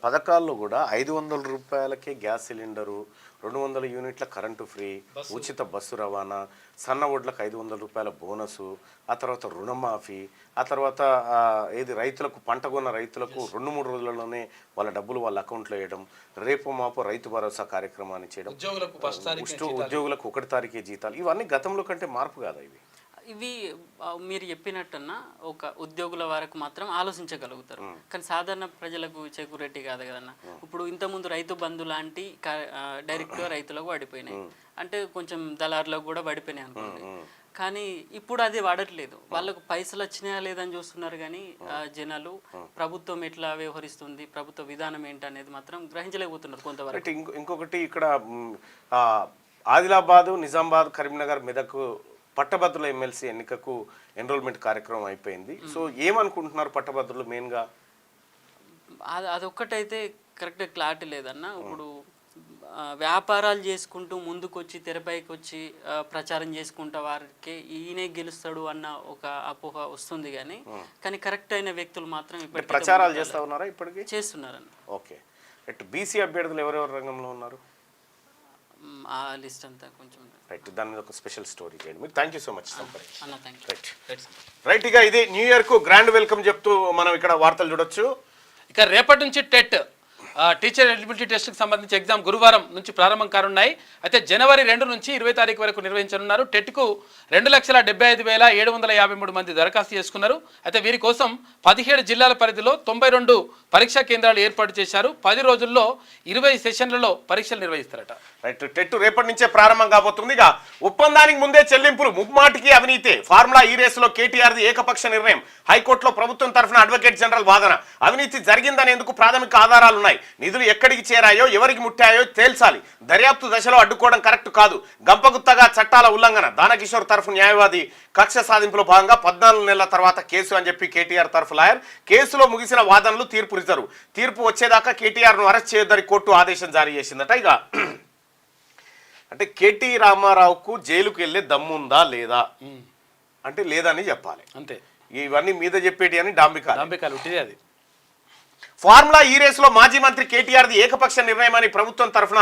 పథకాల్లో కూడా 500 రూపాయలకే గ్యాస్ సిలిండరు, 200 యూనిట్ల కరెంటు ఫ్రీ, ఉచిత బస్సు రవాణా, సన్న ఒడ్లకు 500 రూపాయల బోనసు, ఆ తర్వాత రుణమాఫీ, ఆ తర్వాత రైతులకు పంట కొన్న రైతులకు 2-3 రోజులలోనే వాళ్ళ డబ్బులు వాళ్ళ అకౌంట్లో వేయడం, రేపు మాపో రైతు భరోసా కార్యక్రమాన్ని చేయడం, ఉద్యోగులకు 1 తారీఖే జీతాలు, ఇవన్నీ గతంలో కంటే మార్పు కాదా? ఇవి మీరు చెప్పినట్టన్నా ఒక ఉద్యోగుల వరకు మాత్రం ఆలోచించగలుగుతారు, కానీ సాధారణ ప్రజలకు చేకూరేటి కాదు కదన్న. ఇప్పుడు ఇంతకుముందు రైతు బంధు లాంటి డైరెక్ట్గా రైతులకు పడిపోయినాయి, అంటే కొంచెం దళారులకు కూడా పడిపోయినాయి అనుకోండి. కానీ ఇప్పుడు అది వాడట్లేదు. వాళ్ళకు పైసలు వచ్చినాయా లేదని చూస్తున్నారు, కానీ జనాలు ప్రభుత్వం ఎట్లా వ్యవహరిస్తుంది, ప్రభుత్వ విధానం ఏంటనేది మాత్రం గ్రహించలేకపోతున్నారు కొంతవరకు. ఇంకొకటి ఇక్కడ ఆదిలాబాదు, నిజామాబాద్, కరీంనగర్, మెదక్ పట్టభద్రుల ఎమ్మెల్సీ ఎన్నికకు ఎన్రోల్మెంట్ కార్యక్రమం అయిపోయింది. సో ఏమనుకుంటున్నారు పట్టభద్రులు మెయిన్గా? అదొక్కటైతే కరెక్ట్గా క్లారిటీ లేదన్న. ఇప్పుడు వ్యాపారాలు చేసుకుంటూ ముందుకొచ్చి తెరపైకి వచ్చి ప్రచారం చేసుకుంటా వారికి ఈయనే గెలుస్తాడు అన్న ఒక అపోహ వస్తుంది, కానీ కరెక్ట్ అయిన వ్యక్తులు మాత్రం ఇప్పటికీ ప్రచారాలు చేస్తూ ఉన్నారా? ఇప్పటికీ చేస్తున్నారన్న. ఓకే. బీసీ అభ్యర్థులు ఎవరెవరు రంగంలో ఉన్నారు? ఆ లిస్ట్ అంతా కొంచెం రైట్, దాని మీద ఒక స్పెషల్ స్టోరీ చేయండి మీరు. Thank you so much. Right, ఇక ఇది న్యూ ఇయర్ కు గ్రాండ్ వెల్కమ్ చెప్తూ మనం ఇక్కడ వార్తలు చూడొచ్చు. ఇక రేపటి నుంచి టెట్ టీచర్ ఎలిజిబిలిటీ టెస్ట్కి సంబంధించి ఎగ్జామ్ గురువారం నుంచి ప్రారంభం కానున్నాయి. అయితే జనవరి 2 నుంచి 20 తారీఖు వరకు నిర్వహించనున్నారు. టెట్కు 2,75,753 మంది దరఖాస్తు చేసుకున్నారు. అయితే వీరి కోసం 17 జిల్లాల పరిధిలో 92 పరీక్షా కేంద్రాలు ఏర్పాటు చేశారు. 10 రోజుల్లో 20 సెషన్లలో పరీక్షలు నిర్వహిస్తారట. రైట్, టెట్ రేపటి నుంచే ప్రారంభం కాబోతుంది. ఇక ఒప్పందానికి ముందే చెల్లింపులు, ముమ్మాటికి అవినీతి, ఫార్ములా ఈ రేసులో కేటీఆర్ది ఏకపక్ష నిర్ణయం, హైకోర్టులో ప్రభుత్వం తరఫున అడ్వకేట్ జనరల్ వాదన, అవినీతి జరిగిందనేందుకు ప్రాథమిక ఆధారాలున్నాయి, నిధులు ఎక్కడికి చేరాయో ఎవరికి ముట్టాయో తేల్చాలి, దర్యాప్తు దశలో అడ్డుకోవడం కరెక్ట్ కాదు, గంపగుత్తగా చట్టాల ఉల్లంఘన, దానకిషోర్ తరఫు న్యాయవాది కక్ష సాధింపులో భాగంగా 14 నెలల తర్వాత కేసు అని చెప్పి కేటీఆర్ తరఫు లాయర్. కేసులో ముగిసిన వాదనలు తీర్పు రిజర్వ్, తీర్పు వచ్చేదాకా కేటీఆర్ను అరెస్ట్ చేయొద్దని కోర్టు ఆదేశం జారీ చేసిందట. ఇక అంటే కేటీ రామారావుకు జైలుకు వెళ్ళే దమ్ముందా లేదా అంటే లేదని చెప్పాలి అంతే. ఇవన్నీ మీద చెప్పేటి అని డాంబికాలు ఉంటుంది. అది ఫార్ములా ఈ రేసులో మాజీ మంత్రి కేటీఆర్ది ఏకపక్ష నిర్ణయమని ప్రభుత్వం తరఫున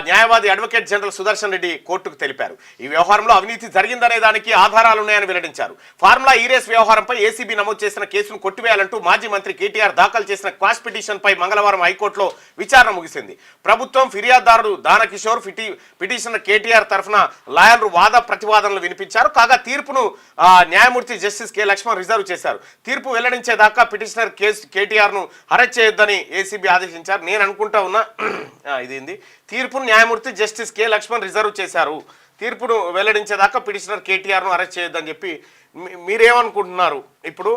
న్యాయవాది అడ్వకేట్ జనరల్ సుదర్శన్ రెడ్డి కోర్టుకు తెలిపారు. ఈ వ్యవహారంలో అవినీతి జరిగిందనే దానికి ఆధారాలున్నాయని వెల్లడించారు. ఫార్ములా ఈ రేస్ వ్యవహారంపై ఏసీబీ నమోదు చేసిన కేసును కొట్టివేయాలంటూ మాజీ మంత్రి కేటీఆర్ దాఖలు చేసిన క్వాష్ పిటిషన్పై మంగళవారం హైకోర్టులో విచారణ ముగిసింది. ప్రభుత్వం, ఫిర్యాదుదారుడు దానకిషోర్, పిటిషనర్ కేటీఆర్ తరఫున లాయర్లు వాద ప్రతివాదనలు వినిపించారు. కాగా తీర్పును న్యాయమూర్తి జస్టిస్ కె లక్ష్మణ్ రిజర్వ్ చేశారు. తీర్పు వెల్లడించేదాకా పిటిషనర్ కేటీఆర్ను అరెస్ట్ చేయొద్దని ఏసీబీ ఆదేశించారు. నేను అనుకుంటా ఉన్నా ఇదేంది, తీర్పును న్యాయమూర్తి జస్టిస్ కె లక్ష్మణ్ రిజర్వ్ చేశారు. తీర్పును వెల్లడించేదాకా పిటిషనర్ కేటీఆర్ను అరెస్ట్ చేయొద్దని చెప్పి మీరేమనుకుంటున్నారు? ఇప్పుడు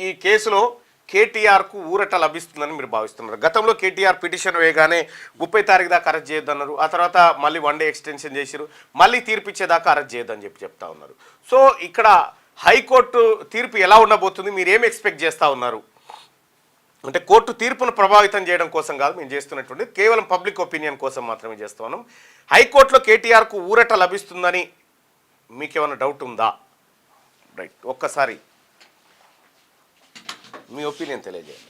ఈ కేసులో కేటీఆర్కు ఊరట లభిస్తుందని మీరు భావిస్తున్నారు? గతంలో కేటీఆర్ పిటిషన్ వేయగానే 30 తారీఖు దాకా అరెస్ట్ చేయొద్దన్నారు. ఆ తర్వాత మళ్ళీ 1 డే ఎక్స్టెన్షన్ చేశారు. మళ్ళీ తీర్పు ఇచ్చేదాకా అరెస్ట్ చేయొద్దని చెప్తా ఉన్నారు. సో ఇక్కడ హైకోర్టు తీర్పు ఎలా ఉండబోతుంది? మీరు ఏం ఎక్స్పెక్ట్ చేస్తూ ఉన్నారు? అంటే కోర్టు తీర్పును ప్రభావితం చేయడం కోసం కాదు మేము చేస్తున్నటువంటి, కేవలం పబ్లిక్ ఒపీనియన్ కోసం మాత్రమే చేస్తున్నాం. హైకోర్టులో కేటీఆర్కు ఊరట లభిస్తుందని మీకేమైనా డౌట్ ఉందా? రైట్, ఒక్కసారి మీ ఒపీనియన్ తెలియజేయండి.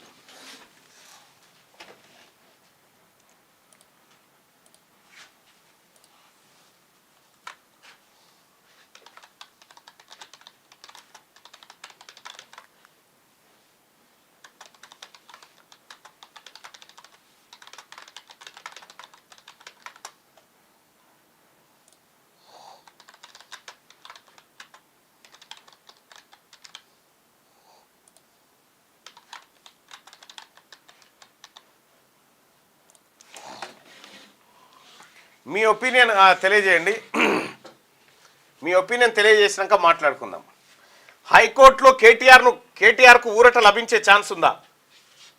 మీ ఒపీనియన్ తెలియజేయండి. మీ ఒపీనియన్ తెలియజేసినాక మాట్లాడుకుందాం. హైకోర్టులో కేటీఆర్కు ఊరట లభించే ఛాన్స్ ఉందా?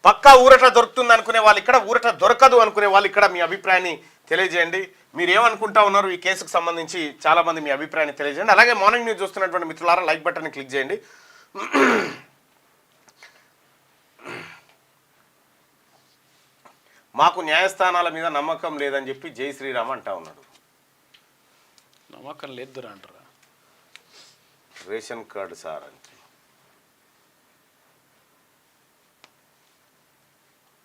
పక్కా ఊరట దొరుకుతుంది అనుకునే వాళ్ళు ఇక్కడ, ఊరట దొరకదు అనుకునే వాళ్ళు ఇక్కడ మీ అభిప్రాయాన్ని తెలియజేయండి. మీరు ఏమనుకుంటా ఉన్నారు ఈ కేసుకు సంబంధించి చాలామంది మీ అభిప్రాయాన్ని తెలియజేయండి. అలాగే మార్నింగ్ న్యూస్ చూస్తున్నటువంటి మిత్రులారా లైక్ బటన్ని క్లిక్ చేయండి. మాకు న్యాయస్థానాల మీద నమ్మకం లేదని చెప్పి జై శ్రీరామ్ అంటా ఉన్నాడు. నమ్మకం లేదు అంటారా? రేషన్ కార్డు సార్ అని.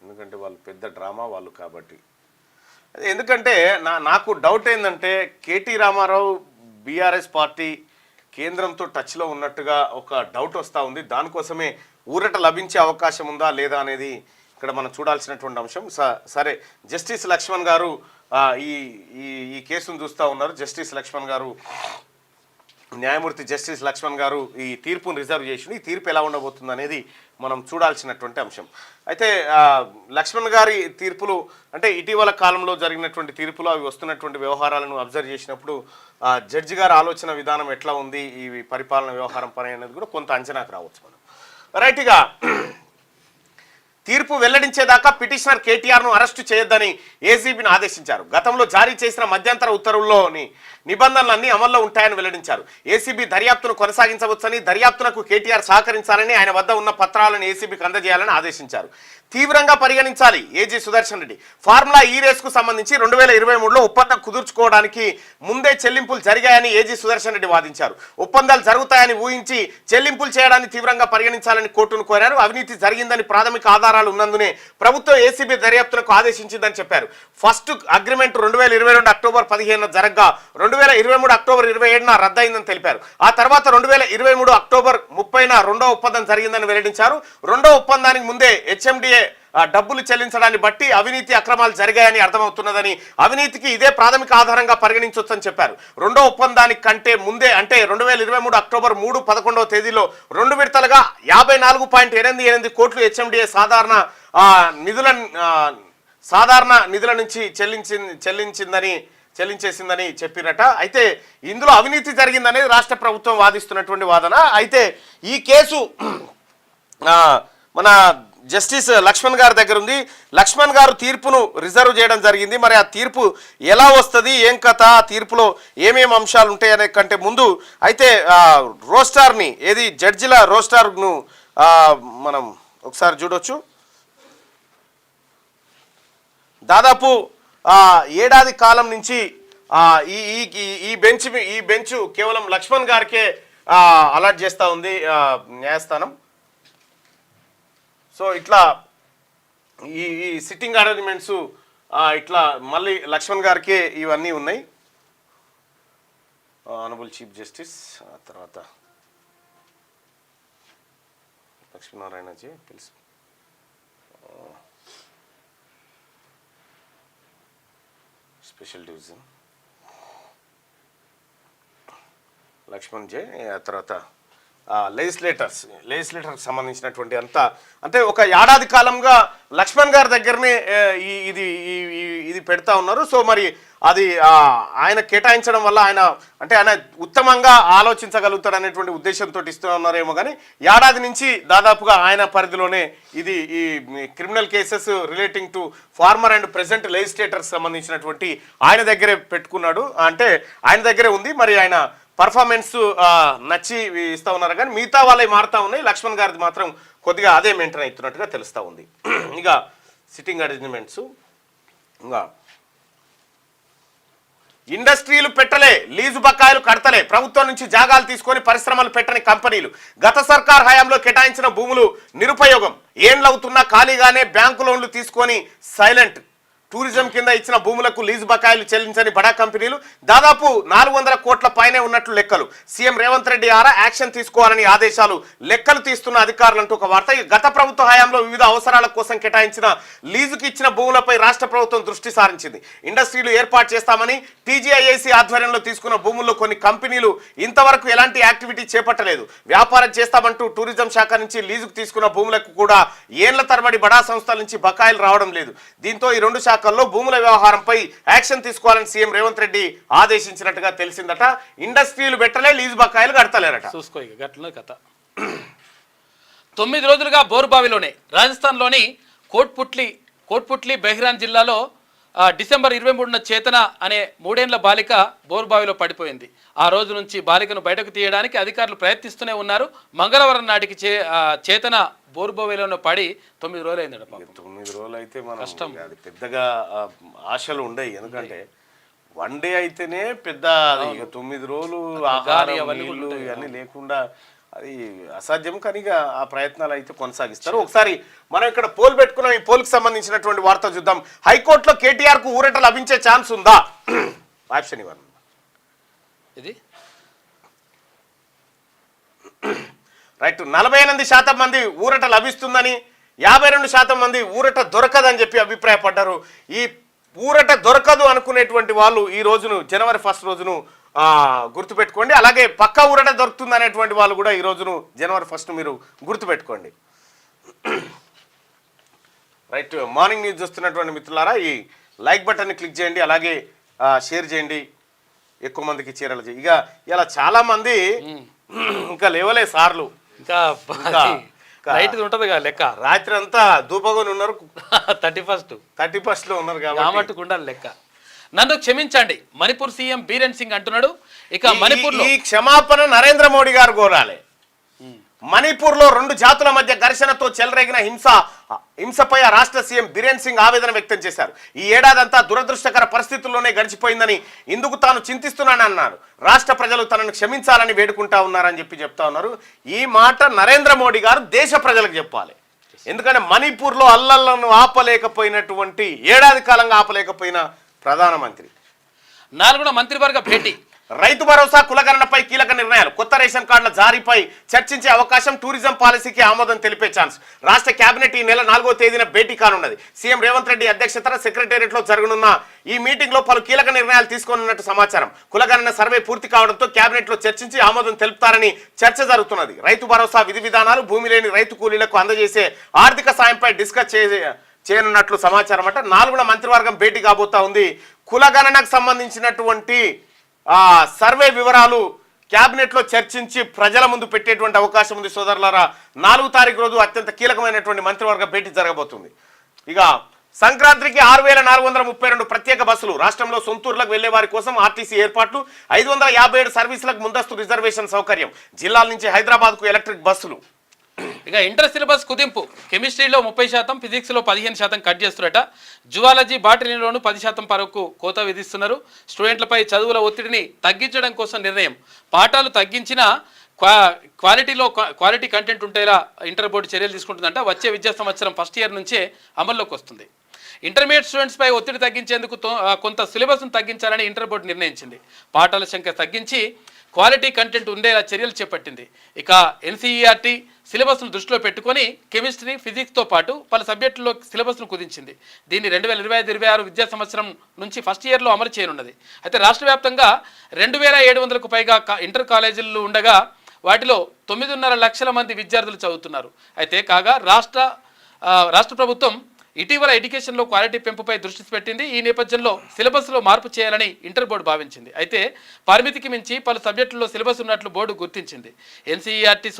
ఎందుకంటే వాళ్ళు పెద్ద డ్రామా వాళ్ళు కాబట్టి. ఎందుకంటే నాకు డౌట్ ఏంటంటే కేటీ రామారావు బీఆర్ఎస్ పార్టీ కేంద్రంతో టచ్లో ఉన్నట్టుగా ఒక డౌట్ వస్తూ ఉంది. దానికోసమే ఊరట లభించే అవకాశం ఉందా లేదా అనేది ఇక్కడ మనం చూడాల్సినటువంటి అంశం. సరే, జస్టిస్ లక్ష్మణ్ గారు ఈ కేసును చూస్తూ ఉన్నారు. జస్టిస్ లక్ష్మణ్ గారు, న్యాయమూర్తి జస్టిస్ లక్ష్మణ్ గారు ఈ తీర్పును రిజర్వ్ చేసింది. ఈ తీర్పు ఎలా ఉండబోతుంది అనేది మనం చూడాల్సినటువంటి అంశం. అయితే లక్ష్మణ్ గారి తీర్పులు అంటే ఇటీవల కాలంలో జరిగినటువంటి తీర్పులు, అవి వస్తున్నటువంటి వ్యవహారాలను అబ్జర్వ్ చేసినప్పుడు జడ్జి గారి ఆలోచన విధానం ఎట్లా ఉంది, ఈ పరిపాలన వ్యవహారం పని అనేది కూడా కొంత అంచనాకు రావచ్చు మనం. రైట్గా తీర్పు వెల్లడించేదాకా పిటిషనర్ కేటీఆర్ను అరెస్టు చేయొద్దని ఏసీబీని ఆదేశించారు. గతంలో జారీ చేసిన మధ్యంతర ఉత్తర్వుల్లోని నిబంధనలన్నీ అమల్లో ఉంటాయని వెల్లడించారు. ఏసీబీ దర్యాప్తును కొనసాగించవచ్చని, దర్యాప్తునకు కేటీఆర్ సహకరించాలని, ఆయన వద్ద ఉన్న పత్రాలను ఏసీబీకి అందజేయాలని ఆదేశించారు. తీవ్రంగా పరిగణించాలి ఏజీ సుదర్శన్ రెడ్డి. ఫార్ములా ఈ రేసుకు సంబంధించి 2023లో ఒప్పందం కుదుర్చుకోవడానికి ముందే చెల్లింపులు జరిగాయని ఏజీ సుదర్శన్ రెడ్డి వాదించారు. ఒప్పందాలు జరుగుతాయని ఊహించి చెల్లింపులు చేయడాన్ని తీవ్రంగా పరిగణించాలని కోర్టును కోరారు. అవినీతి జరిగిందని ప్రాథమిక ఆధారాలు ఉన్నందునే ప్రభుత్వం ఏసీబీ దర్యాప్తునకు ఆదేశించిందని చెప్పారు. ఫస్ట్ అగ్రిమెంట్ 2022 అక్టోబర్ 15 జరగ్గా 2023 అక్టోబర్ 27న రద్దయిందని తెలిపారు. ఆ తర్వాత 2023 అక్టోబర్ 30న రెండో ఒప్పందం జరిగిందని వెల్లడించారు. రెండో ఒప్పందానికి ముందే హెచ్ఎండిఏ డబ్బులు చెల్లించడాన్ని బట్టి అవినీతి అక్రమాలు జరిగాయని అర్థమవుతున్నదని, అవినీతికి ఇదే ప్రాథమిక ఆధారంగా పరిగణించవచ్చని చెప్పారు. రెండో ఒప్పందానికి కంటే ముందే అంటే 2023 అక్టోబర్ 3, 11వ తేదీలో 2 విడతలుగా 54.88 కోట్లు హెచ్ఎండిఏ సాధారణ నిధుల నుంచి చెల్లించేసిందని చెప్పిరట. అయితే ఇందులో అవినీతి జరిగిందనేది రాష్ట్ర ప్రభుత్వం వాదిస్తున్నటువంటి వాదన. అయితే ఈ కేసు మన జస్టిస్ లక్ష్మణ్ గారి దగ్గర ఉంది. లక్ష్మణ్ గారు తీర్పును రిజర్వ్ చేయడం జరిగింది. మరి ఆ తీర్పు ఎలా వస్తుంది, ఏం కథ, ఆ తీర్పులో ఏమేమి అంశాలు ఉంటాయనే కంటే ముందు అయితే రోస్టార్ని ఏది జడ్జిల రోస్టార్ను మనం ఒకసారి చూడొచ్చు. దాదాపు ఏడాది కాలం నుంచి ఈ బెంచ్ కేవలం లక్ష్మణ్ గారికే అలాట్ చేస్తూ ఉంది న్యాయస్థానం. సో ఇట్లా ఈ సిట్టింగ్ అరేంజ్మెంట్స్ ఇట్లా మళ్ళీ లక్ష్మణ్ గారికే ఇవన్నీ ఉన్నాయి. ఆనరబుల్ చీఫ్ జస్టిస్, తర్వాత లక్ష్మీనారాయణజీ తెలుసు, స్పెషల్ డివిజన్ లక్ష్మణ్ జే, తర్వాత లెజిస్లేటర్కి సంబంధించినటువంటి అంతా అంటే ఒక ఏడాది కాలంగా లక్ష్మణ్ గారి దగ్గరనే ఇది పెడతా ఉన్నారు. సో మరి అది ఆయన కేటాయించడం వల్ల ఆయన ఉత్తమంగా ఆలోచించగలుగుతాడు అనేటువంటి ఉద్దేశంతో ఇస్తూ ఉన్నారేమో. కానీ ఏడాది నుంచి దాదాపుగా ఆయన పరిధిలోనే ఇది ఈ criminal cases relating to former and present legislators సంబంధించినటువంటి ఆయన దగ్గరే పెట్టుకున్నాడు, అంటే ఆయన దగ్గరే ఉంది. మరి ఆయన పర్ఫార్మెన్స్ నచ్చి ఇస్తా ఉన్నారు, కానీ మిగతా వాళ్ళవి మారుతా ఉన్నాయి. లక్ష్మణ్ గారిది మాత్రం కొద్దిగా అదే మెయింటైన్ అవుతున్నట్టుగా తెలుస్తూ ఉంది. ఇక సిట్టింగ్ అరేంజ్మెంట్స్, ఇంకా ఇండస్ట్రీలు పెట్టలే, లీజు బకాయిలు కడతలే, ప్రభుత్వం నుంచి జాగాలు తీసుకొని పరిశ్రమలు పెట్టని కంపెనీలు, గత సర్కార్ హయాంలో కేటాయించిన భూములు నిరుపయోగం, ఏండ్లవుతున్నా ఖాళీగానే బ్యాంకు లోన్లు తీసుకొని సైలెంట్, టూరిజం కింద ఇచ్చిన భూములకు లీజు బకాయిలు చెల్లించని బడా కంపెనీలు, దాదాపు 400 కోట్ల పైనే ఉన్నట్లు లెక్కలు, సీఎం రేవంత్ రెడ్డి ఆరా యాక్షన్ తీసుకోవాలని ఆదేశాలు, లెక్కలు తీస్తున్న అధికారులంటూ ఒక వార్త. గత ప్రభుత్వ హయాంలో వివిధ అవసరాల కోసం కేటాయించిన లీజుకి ఇచ్చిన భూములపై రాష్ట్ర ప్రభుత్వం దృష్టి సారించింది. ఇండస్ట్రీలు ఏర్పాటు చేస్తామని టీజీఐఐసీ ఆధ్వర్యంలో తీసుకున్న భూముల్లో కొన్ని కంపెనీలు ఇంతవరకు ఎలాంటి యాక్టివిటీ చేపట్టలేదు. వ్యాపారం చేస్తామంటూ టూరిజం శాఖ నుంచి లీజుకు తీసుకున్న భూములకు కూడా ఏళ్ల తరబడి బడా సంస్థల నుంచి బకాయిలు రావడం లేదు. దీంతో ఈ రెండు శాఖల్లో భూముల వ్యవహారంపై యాక్షన్ తీసుకోవాలని సీఎం రేవంత్ రెడ్డి ఆదేశించినట్టుగా తెలిసిందట. ఇండస్ట్రీలు పెట్టలే, లీజు బకాయిలు కడతలేరట. చూసుకో ఇక గట్ల కథ. 9 రోజులుగా బోరుబావిలోనే రాజస్థాన్లోని కోట్పుట్లి బెహ్రాన్ జిల్లాలో డిసెంబర్ 23న చేతన అనే 3 ఏళ్ల బాలిక బోరుబావిలో పడిపోయింది. ఆ రోజు నుంచి బాలికను బయటకు తీయడానికి అధికారులు ప్రయత్నిస్తూనే ఉన్నారు. మంగళవారం నాటికి చేతన బోరుబావిలోనే పడి 9 రోజులు అయిందట. 9 రోజులు అయితే మనం అది పెద్దగా ఆశలు ఉండవు, ఎందుకంటే వన్ డే అయితేనే పెద్ద, 9 రోజులు ఆహారం ఇవన్నీ లేకుండా అది అసాధ్యం. కానీ ఆ ప్రయత్నాలు అయితే కొనసాగిస్తారు. ఒకసారి మనం ఇక్కడ పోల్ పెట్టుకున్నాం, ఈ పోల్కి సంబంధించినటువంటి వార్త చూద్దాం. హైకోర్టులో కేటీఆర్ కు ఊరట లభించే ఛాన్స్ ఉందా? ఆప్షన్ 1 ఇది రైట్. 48% మంది ఊరట లభిస్తుందని, 52% మంది ఊరట దొరకదని చెప్పి అభిప్రాయపడ్డారు. ఈ ఊరట దొరకదు అనుకునేటువంటి వాళ్ళు ఈ రోజును జనవరి 1 రోజును గుర్తుపెట్టుకోండి. అలాగే పక్కా ఊరట దొరుకుతుంది అనేటువంటి వాళ్ళు కూడా ఈ రోజును జనవరి 1 మీరు గుర్తుపెట్టుకోండి. రైట్. మార్నింగ్ న్యూస్ చూస్తున్నటువంటి మిత్రులారా, ఈ లైక్ బటన్ని క్లిక్ చేయండి, అలాగే షేర్ చేయండి, ఎక్కువ మందికి చేరాలి. ఇక ఇలా చాలా మంది ఇంకా లేవలే సార్లు, ఇంకా నైట్ ఉంటుంది కదా లెక్క, రాత్రి అంతా దూపగొని ఉన్నారు. 31 లో ఉన్నారు కాబట్టి ఉండాలి లెక్క. నన్ను క్షమించండి మణిపూర్ సీఎం బీరేన్ సింగ్ అంటున్నాడు. ఇక మణిపూర్ ఈ క్షమాపణ నరేంద్ర మోడీ గారు కోరాలి. మణిపూర్ లో 2 జాతుల మధ్య ఘర్షణతో చెలరేగిన హింసపై ఆ రాష్ట్ర సీఎం బీరేన్ సింగ్ ఆవేదన వ్యక్తం చేశారు. ఈ ఏడాదంతా దురదృష్టకర పరిస్థితుల్లోనే గడిచిపోయిందని, ఇందుకు తాను చింతిస్తున్నానని అన్నారు. రాష్ట్ర ప్రజలు తనను క్షమించాలని వేడుకుంటా ఉన్నారని చెప్తా ఉన్నారు. ఈ మాట నరేంద్ర మోడీ గారు దేశ ప్రజలకు చెప్పాలి. ఎందుకంటే మణిపూర్లో అల్లర్లను ఆపలేకపోయినటువంటి, ఏడాది కాలంగా ఆపలేకపోయిన ప్రధానమంత్రి. 4వ మంత్రివర్గ భేటీ, రైతు భరోసా కులగణనపై కీలక నిర్ణయాలు, కొత్త రేషన్ కార్డుల జారీపై చర్చించే అవకాశం, టూరిజం పాలసీకి ఆమోదం తెలిపే ఛాన్స్. రాష్ట్ర కేబినెట్ ఈ నెల 4వ తేదీన భేటీ కానున్నది. సీఎం రేవంత్ రెడ్డి అధ్యక్షతన సెక్రటేరియట్ లో జరగనున్న ఈ మీటింగ్ లో పలు కీలక నిర్ణయాలు తీసుకోనున్నట్టు సమాచారం. కులగణన సర్వే పూర్తి కావడంతో కేబినెట్ లో చర్చించి ఆమోదం తెలుపుతారని చర్చ జరుగుతున్నది. రైతు భరోసా విధి విధానాలు, భూమి లేని రైతు కూలీలకు అందజేసే ఆర్థిక సాయంపై డిస్కస్ చేయనున్నట్లు సమాచారం. అంటే 4వ మంత్రివర్గం భేటీ కాబోతా ఉంది. కులగణనకు సంబంధించినటువంటి సర్వే వివరాలు క్యాబినెట్ లో చర్చించి ప్రజల ముందు పెట్టేటువంటి అవకాశం ఉంది. సోదరులారా, 4వ తారీఖు రోజు అత్యంత కీలకమైనటువంటి మంత్రివర్గ భేటీ జరగబోతుంది. ఇక సంక్రాంతికి 6432 ప్రత్యేక బస్సులు, రాష్ట్రంలో సొంతూరులకు వెళ్లే వారి కోసం ఆర్టీసీ ఏర్పాట్లు, 557 సర్వీసులకు ముందస్తు రిజర్వేషన్ సౌకర్యం, జిల్లాల నుంచి హైదరాబాద్ కు ఎలక్ట్రిక్ బస్సులు. ఇక ఇంటర్ సిలబస్ కుదింపు, కెమిస్ట్రీలో 30%, ఫిజిక్స్లో 15% కట్ చేస్తున్నట. జువాలజీ, బాటనీలోనూ 10% వరకు కోత విధిస్తున్నారు. స్టూడెంట్లపై చదువుల ఒత్తిడిని తగ్గించడం కోసం నిర్ణయం. పాఠాలు తగ్గించినా క్వాలిటీ కంటెంట్ ఉంటేలా ఇంటర్ బోర్డు చర్యలు తీసుకుంటుందంట. వచ్చే విద్యా సంవత్సరం ఫస్ట్ ఇయర్ నుంచే అమల్లోకి వస్తుంది. ఇంటర్మీడియట్ స్టూడెంట్స్పై ఒత్తిడి తగ్గించేందుకు కొంత సిలబస్ను తగ్గించాలని ఇంటర్ బోర్డు నిర్ణయించింది. పాఠాల సంఖ్య తగ్గించి క్వాలిటీ కంటెంట్ ఉండేలా చర్యలు చేపట్టింది. ఇక ఎన్సీఈఆర్టీ సిలబస్ను దృష్టిలో పెట్టుకొని కెమిస్ట్రీ, ఫిజిక్స్తో పాటు పలు సబ్జెక్టుల్లో సిలబస్ను కుదించింది. దీన్ని 2025-26 విద్యా సంవత్సరం నుంచి ఫస్ట్ ఇయర్లో అమలు చేయనున్నది. అయితే రాష్ట్ర వ్యాప్తంగా 2700కు పైగా ఇంటర్ కాలేజీలు ఉండగా వాటిలో 9.5 లక్షల మంది విద్యార్థులు చదువుతున్నారు. అయితే కాగా రాష్ట్ర ప్రభుత్వం ఇటీవల ఎడ్యుకేషన్లో క్వాలిటీ పెంపుపై దృష్టి పెట్టింది. ఈ నేపథ్యంలో సిలబస్లో మార్పు చేయాలని ఇంటర్ బోర్డు భావించింది. అయితే పరిమితికి మించి పలు సబ్జెక్టుల్లో సిలబస్ ఉన్నట్లు బోర్డు గుర్తించింది. ఎన్సీఈఆర్టీ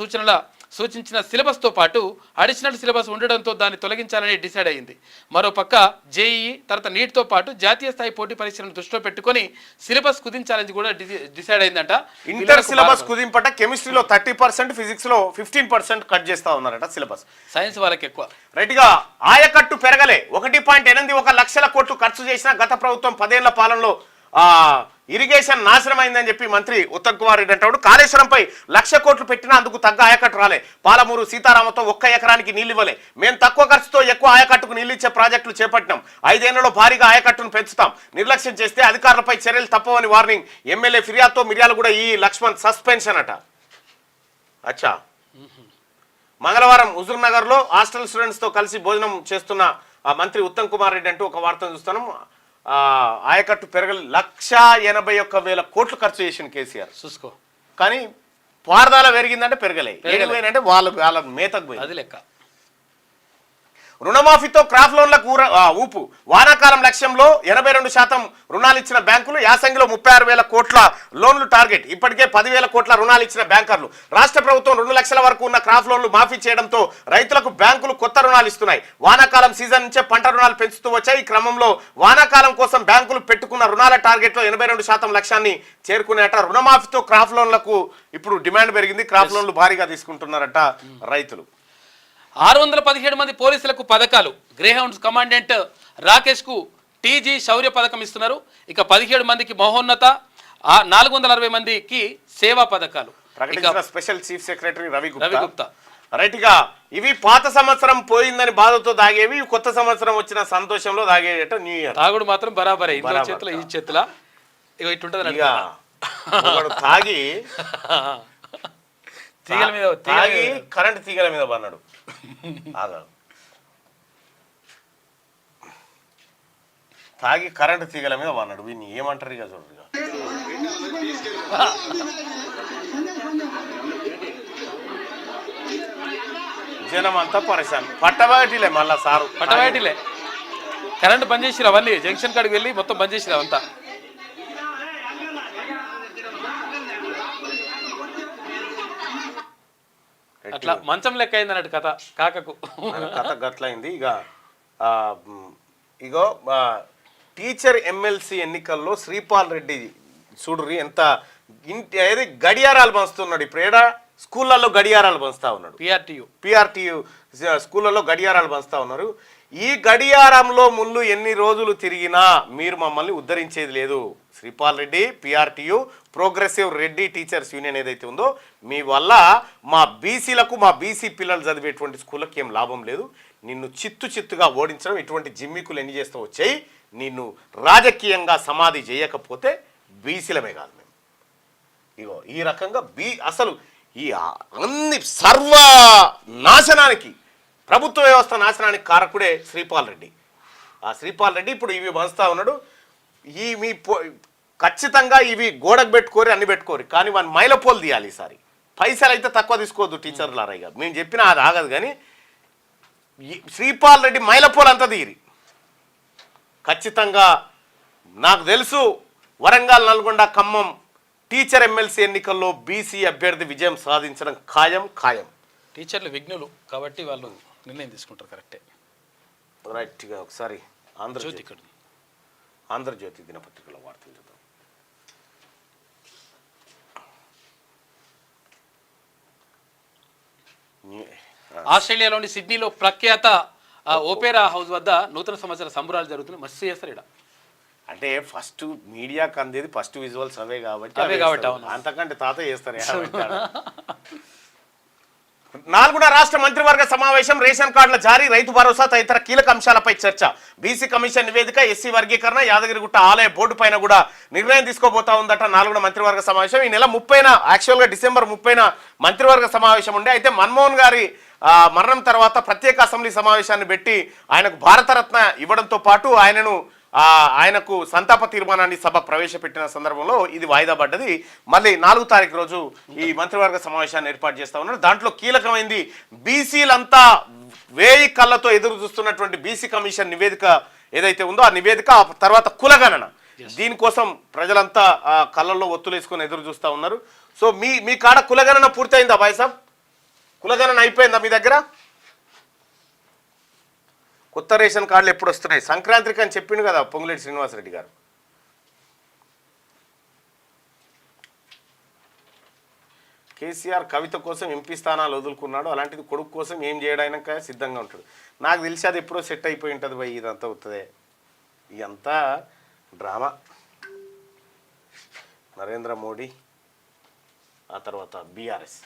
సూచించిన సిలబస్తో పాటు అడిషనల్ సిలబస్ ఉండడంతో దాన్ని తొలగించాలని డిసైడ్ అయింది. మరోపక్క జేఈఈ తర్వాత నీట్తో పాటు జాతీయ స్థాయి పోటీ పరీక్షలను దృష్టిలో పెట్టుకొని సిలబస్ కుదించాలని కూడా డిసైడ్ అయిందంట. ఇంటర్ సిలబస్ కుదింపట కెమిస్ట్రీలో 30%, ఫిజిక్స్లో 15% కట్ చేస్తా ఉన్నారట సిలబస్. సైన్స్ వాళ్ళకి ఎక్కువ. రైట్గా ఆయకట్టు పెరగలే. 1.81 లక్షల కోట్లు ఖర్చు చేసిన గత ప్రభుత్వం 10 ఏళ్ల పాలనలో ఇరిగేషన్ నాశనం అయిందని చెప్పి మంత్రి ఉత్తమ్ కుమార్ రెడ్డి అంటాడు. కాళేశ్వరంపై 1,00,000 కోట్లు పెట్టినా అందుకు తగ్గ ఆయకట్టు రాలే. పాలమూరు సీతారామతో 1 ఎకరానికి నీళ్ళు ఇవ్వలే. మేము తక్కువ ఖర్చుతో ఎక్కువ ఆయకట్టుకు నీళ్ళు ఇచ్చే ప్రాజెక్టులు చేపట్టినాం. 5 ఏళ్లలో భారీగా ఆయకట్టును పెంచుతాం. నిర్లక్ష్యం చేస్తే అధికారులపై చర్యలు తప్పవని వార్నింగ్. ఎమ్మెల్యే ఫిర్యాదుతో మిర్యాలు కూడా ఈ లక్ష్మణ్ సస్పెన్షన్ అట. అచ్చా, మంగళవారం హుజూర్ నగర్లో హాస్టల్ స్టూడెంట్స్తో కలిసి భోజనం చేస్తున్న మంత్రి ఉత్తమ్ కుమార్ రెడ్డి అంటూ ఒక వార్తను చూస్తున్నాం. ఆయకట్టు పెరగలి 1,81,000 కోట్లు ఖర్చు చేసిన కేసీఆర్ చూసుకో. కానీ పారదాల పెరిగిందంటే పెరగలే. ఏడిపోయినంటే వాళ్ళ మేతకు పోయింది. అది లెక్క. రుణమాఫీతో క్రాప్ లోన్లకు ఊపు. వానాకాలం లక్ష్యంలో 82% రుణాలు ఇచ్చిన బ్యాంకులు. యాసంగిలో 36,000 కోట్ల లోన్లు టార్గెట్. ఇప్పటికే 10,000 కోట్ల రుణాలు ఇచ్చిన బ్యాంకర్లు. రాష్ట్ర ప్రభుత్వం 2 లక్షల వరకు ఉన్న క్రాప్ లోన్లు మాఫీ చేయడంతో రైతులకు బ్యాంకులు కొత్త రుణాలు ఇస్తున్నాయి. వానాకాలం సీజన్ నుంచే పంట రుణాలు పెంచుతూ వచ్చాయి. ఈ క్రమంలో వానాకాలం కోసం బ్యాంకులు పెట్టుకున్న రుణాల టార్గెట్లో 82% లక్ష్యాన్ని చేరుకునేట. రుణమాఫీతో క్రాప్ లోన్లకు ఇప్పుడు డిమాండ్ పెరిగింది. క్రాప్ లోన్లు భారీగా తీసుకుంటున్నారట రైతులు. 617 మంది పోలీసులకు పథకాలు. గ్రేహౌండ్స్ కమాండెంట్ రాకేష్కు టీజీ శౌర్య పథకం ఇస్తున్నారు. ఇక 17 మందికి మహోన్నత, 460 మందికి సేవా పథకాలు. ప్రకటించిన special chief secretary Ravi Gupta. Right గా ఇవి పాత సంవత్సరం పోయిందని బాధతో దాగేవి, కొత్త సంవత్సరం వచ్చిన సంతోషంలో దాగేట న్యూ ఇయర్. తాగుడు మాత్రం బరాబరే. ఇంట్లో చేతుల ఈ చేతుల ఇటుంటది. తాగి తీగల మీద తాగి కరెంట్ తీగల మీద పన్నాడు. తాగి కరెంటు తీగల మీద పన్నాడు. వీడిని ఏమంటారు ఇక చూడరు. జనం అంతా పరిశాన్. పట్టబయటిలే మళ్ళా సారు పట్టబయటిలే. కరెంటు బంద్ చేసిరు. అవన్నీ జంక్షన్ కాడికి వెళ్ళి మొత్తం బంద్ చేసిరు అవంతా. అట్లా మంచం లెక్క అయింది అన్నట్టు కథ. కాకకు కథ గట్లయింది. ఇగో టీచర్ ఎమ్మెల్సీ ఎన్నికల్లో శ్రీపాల్ రెడ్డి చూడుర్రి ఎంత ఏది గడియారాలు పంచుతున్నాడు. ఇప్పుడు ఏడా స్కూళ్ళల్లో గడియారాలు పంచుతా ఉన్నాడు. పిఆర్టీయు స్కూళ్ళల్లో గడియారాలు పంచుతా ఉన్నారు. ఈ గడియారంలో ముళ్ళు ఎన్ని రోజులు తిరిగినా మీరు మమ్మల్ని ఉద్ధరించేది లేదు. Sripal Reddy, PRTU, progressive Reddy teachers union ఏదైతే ఉందో, మీ వల్ల మా బీసీలకు, మా బీసీ పిల్లలు చదివేటువంటి స్కూళ్ళకి ఏం లాభం లేదు. నిన్ను చిత్తుగా ఓడించడం, ఇటువంటి జిమ్మికులు ఎన్ని చేస్తూ వచ్చాయి. నిన్ను రాజకీయంగా సమాధి చేయకపోతే బీసీలమే కాదు మేము. ఇగో ఈ రకంగా అసలు ఈ అన్ని సర్వ నాశనానికి, ప్రభుత్వ వ్యవస్థ నాశనానికి కారకుడే శ్రీపాల్ రెడ్డి. ఆ శ్రీపాల్ రెడ్డి ఇప్పుడు ఇవి పంచుతా ఉన్నాడు. ఈ మీ ఖచ్చితంగా ఇవి గోడకు పెట్టుకోరి, అన్ని పెట్టుకోరి, కానీ వాడిని మైలపోలు తీయాలి. ఈసారి పైసలు అయితే తక్కువ తీసుకోవద్దు టీచర్లారా. ఇక మేము చెప్పినా అది ఆగదు. కానీ శ్రీపాల్ రెడ్డి మైలపోలు అంతా తీరి ఖచ్చితంగా. నాకు తెలుసు వరంగల్, నల్గొండ, ఖమ్మం టీచర్ ఎమ్మెల్సీ ఎన్నికల్లో బీసీ అభ్యర్థి విజయం సాధించడం ఖాయం. టీచర్లు విఘ్నులు కాబట్టి వాళ్ళు నిర్ణయం తీసుకుంటారు. కరెక్టే. రైట్గా ఒకసారి ఆంధ్రజ్యోతి దినపత్రికలో వార్తలు చూద్దాం. ఆస్ట్రేలియాలోని సిడ్నీలో ప్రఖ్యాత ఓపెరా హౌస్ వద్ద నూతన సంవత్సర సంబరాలు జరుగుతున్నాయి. మస్తు చేస్తారు ఇక్కడ. అంటే ఫస్ట్ మీడియాకి అందేది ఫస్ట్ విజువల్స్ అవే కాబట్టి అంతకంటే తాత చేస్తారు. నల్గొండ రాష్ట్ర మంత్రివర్గ సమావేశం. రేషన్ కార్డుల జారీ, రైతు భరోసా తదితర కీలక అంశాలపై చర్చ. బీసీ కమిషన్ నివేదిక, ఎస్సీ వర్గీకరణ, యాదగిరిగుట్ట ఆలయ బోర్డు పైన కూడా నిర్ణయం తీసుకోబోతా ఉందట నల్గొండ మంత్రివర్గ సమావేశం. ఈ నెల 30న, యాక్చువల్గా డిసెంబర్ 30న మంత్రివర్గ సమావేశం ఉండే. అయితే మన్మోహన్ గారి మరణం తర్వాత ప్రత్యేక అసెంబ్లీ సమావేశాన్ని పెట్టి ఆయనకు భారతరత్న ఇవ్వడంతో పాటు ఆయనకు సంతాప తీర్మానాన్ని సభ ప్రవేశపెట్టిన సందర్భంలో ఇది వాయిదా పడ్డది. మళ్ళీ 4వ తారీఖు రోజు ఈ మంత్రివర్గ సమావేశాన్ని ఏర్పాటు చేస్తా ఉన్నారు. దాంట్లో కీలకమైంది బీసీలంతా 1000 కళ్ళతో ఎదురు చూస్తున్నటువంటి బీసీ కమిషన్ నివేదిక ఏదైతే ఉందో, ఆ నివేదిక, తర్వాత కులగణన. దీనికోసం ప్రజలంతా కళ్ళల్లో ఒత్తులేసుకొని ఎదురు చూస్తూ ఉన్నారు. సో మీ కాడ కులగణన పూర్తయిందా బాయ్ సాబ్? కులగణన అయిపోయిందా మీ దగ్గర? కొత్త రేషన్ కార్డులు ఎప్పుడు వస్తున్నాయి? సంక్రాంతికి అని చెప్పిండు కదా పొంగులేటి శ్రీనివాసరెడ్డి గారు. కేసీఆర్ కవిత కోసం ఎంపీ స్థానాలు వదులుకున్నాడు, అలాంటిది కొడుకు కోసం ఏం చేయడానికి సిద్ధంగా ఉంటాడు. నాకు తెలిసి అది ఎప్పుడో సెట్ అయిపోయి ఉంటుంది భయ్, ఇదంతా అవుతుంది, ఇదంతా డ్రామా. నరేంద్ర మోడీ ఆ తర్వాత బీఆర్ఎస్.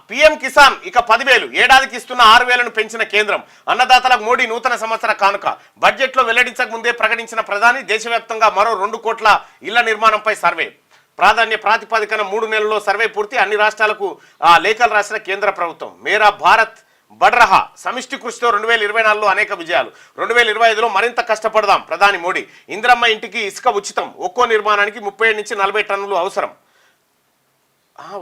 పిఎం కిసాన్ ఇక 10,000 ఏడాదికి ఇస్తున్న 6,000ను పెంచిన కేంద్రం. అన్నదాతలకు మోడీ నూతన సంవత్సర కానుక. బడ్జెట్లో వెల్లడించక ముందే ప్రకటించిన ప్రధాని దేశవ్యాప్తంగా మరో 2 కోట్ల ఇళ్ల నిర్మాణంపై సర్వే. ప్రాధాన్య ప్రాతిపదికన 3 నెలల్లో సర్వే పూర్తి. అన్ని రాష్ట్రాలకు లేఖలు రాసిన కేంద్ర ప్రభుత్వం. మేరా భారత్ బడ్రహా సమిష్టి కృషితో 2024లో అనేక విజయాలు. 2025లో మరింత కష్టపడదాం ప్రధాని మోడీ. ఇందిరమ్మ ఇంటికి ఇసుక ఉచితం. ఒక్కో నిర్మాణానికి 37 నుంచి 40 టన్నులు అవసరం.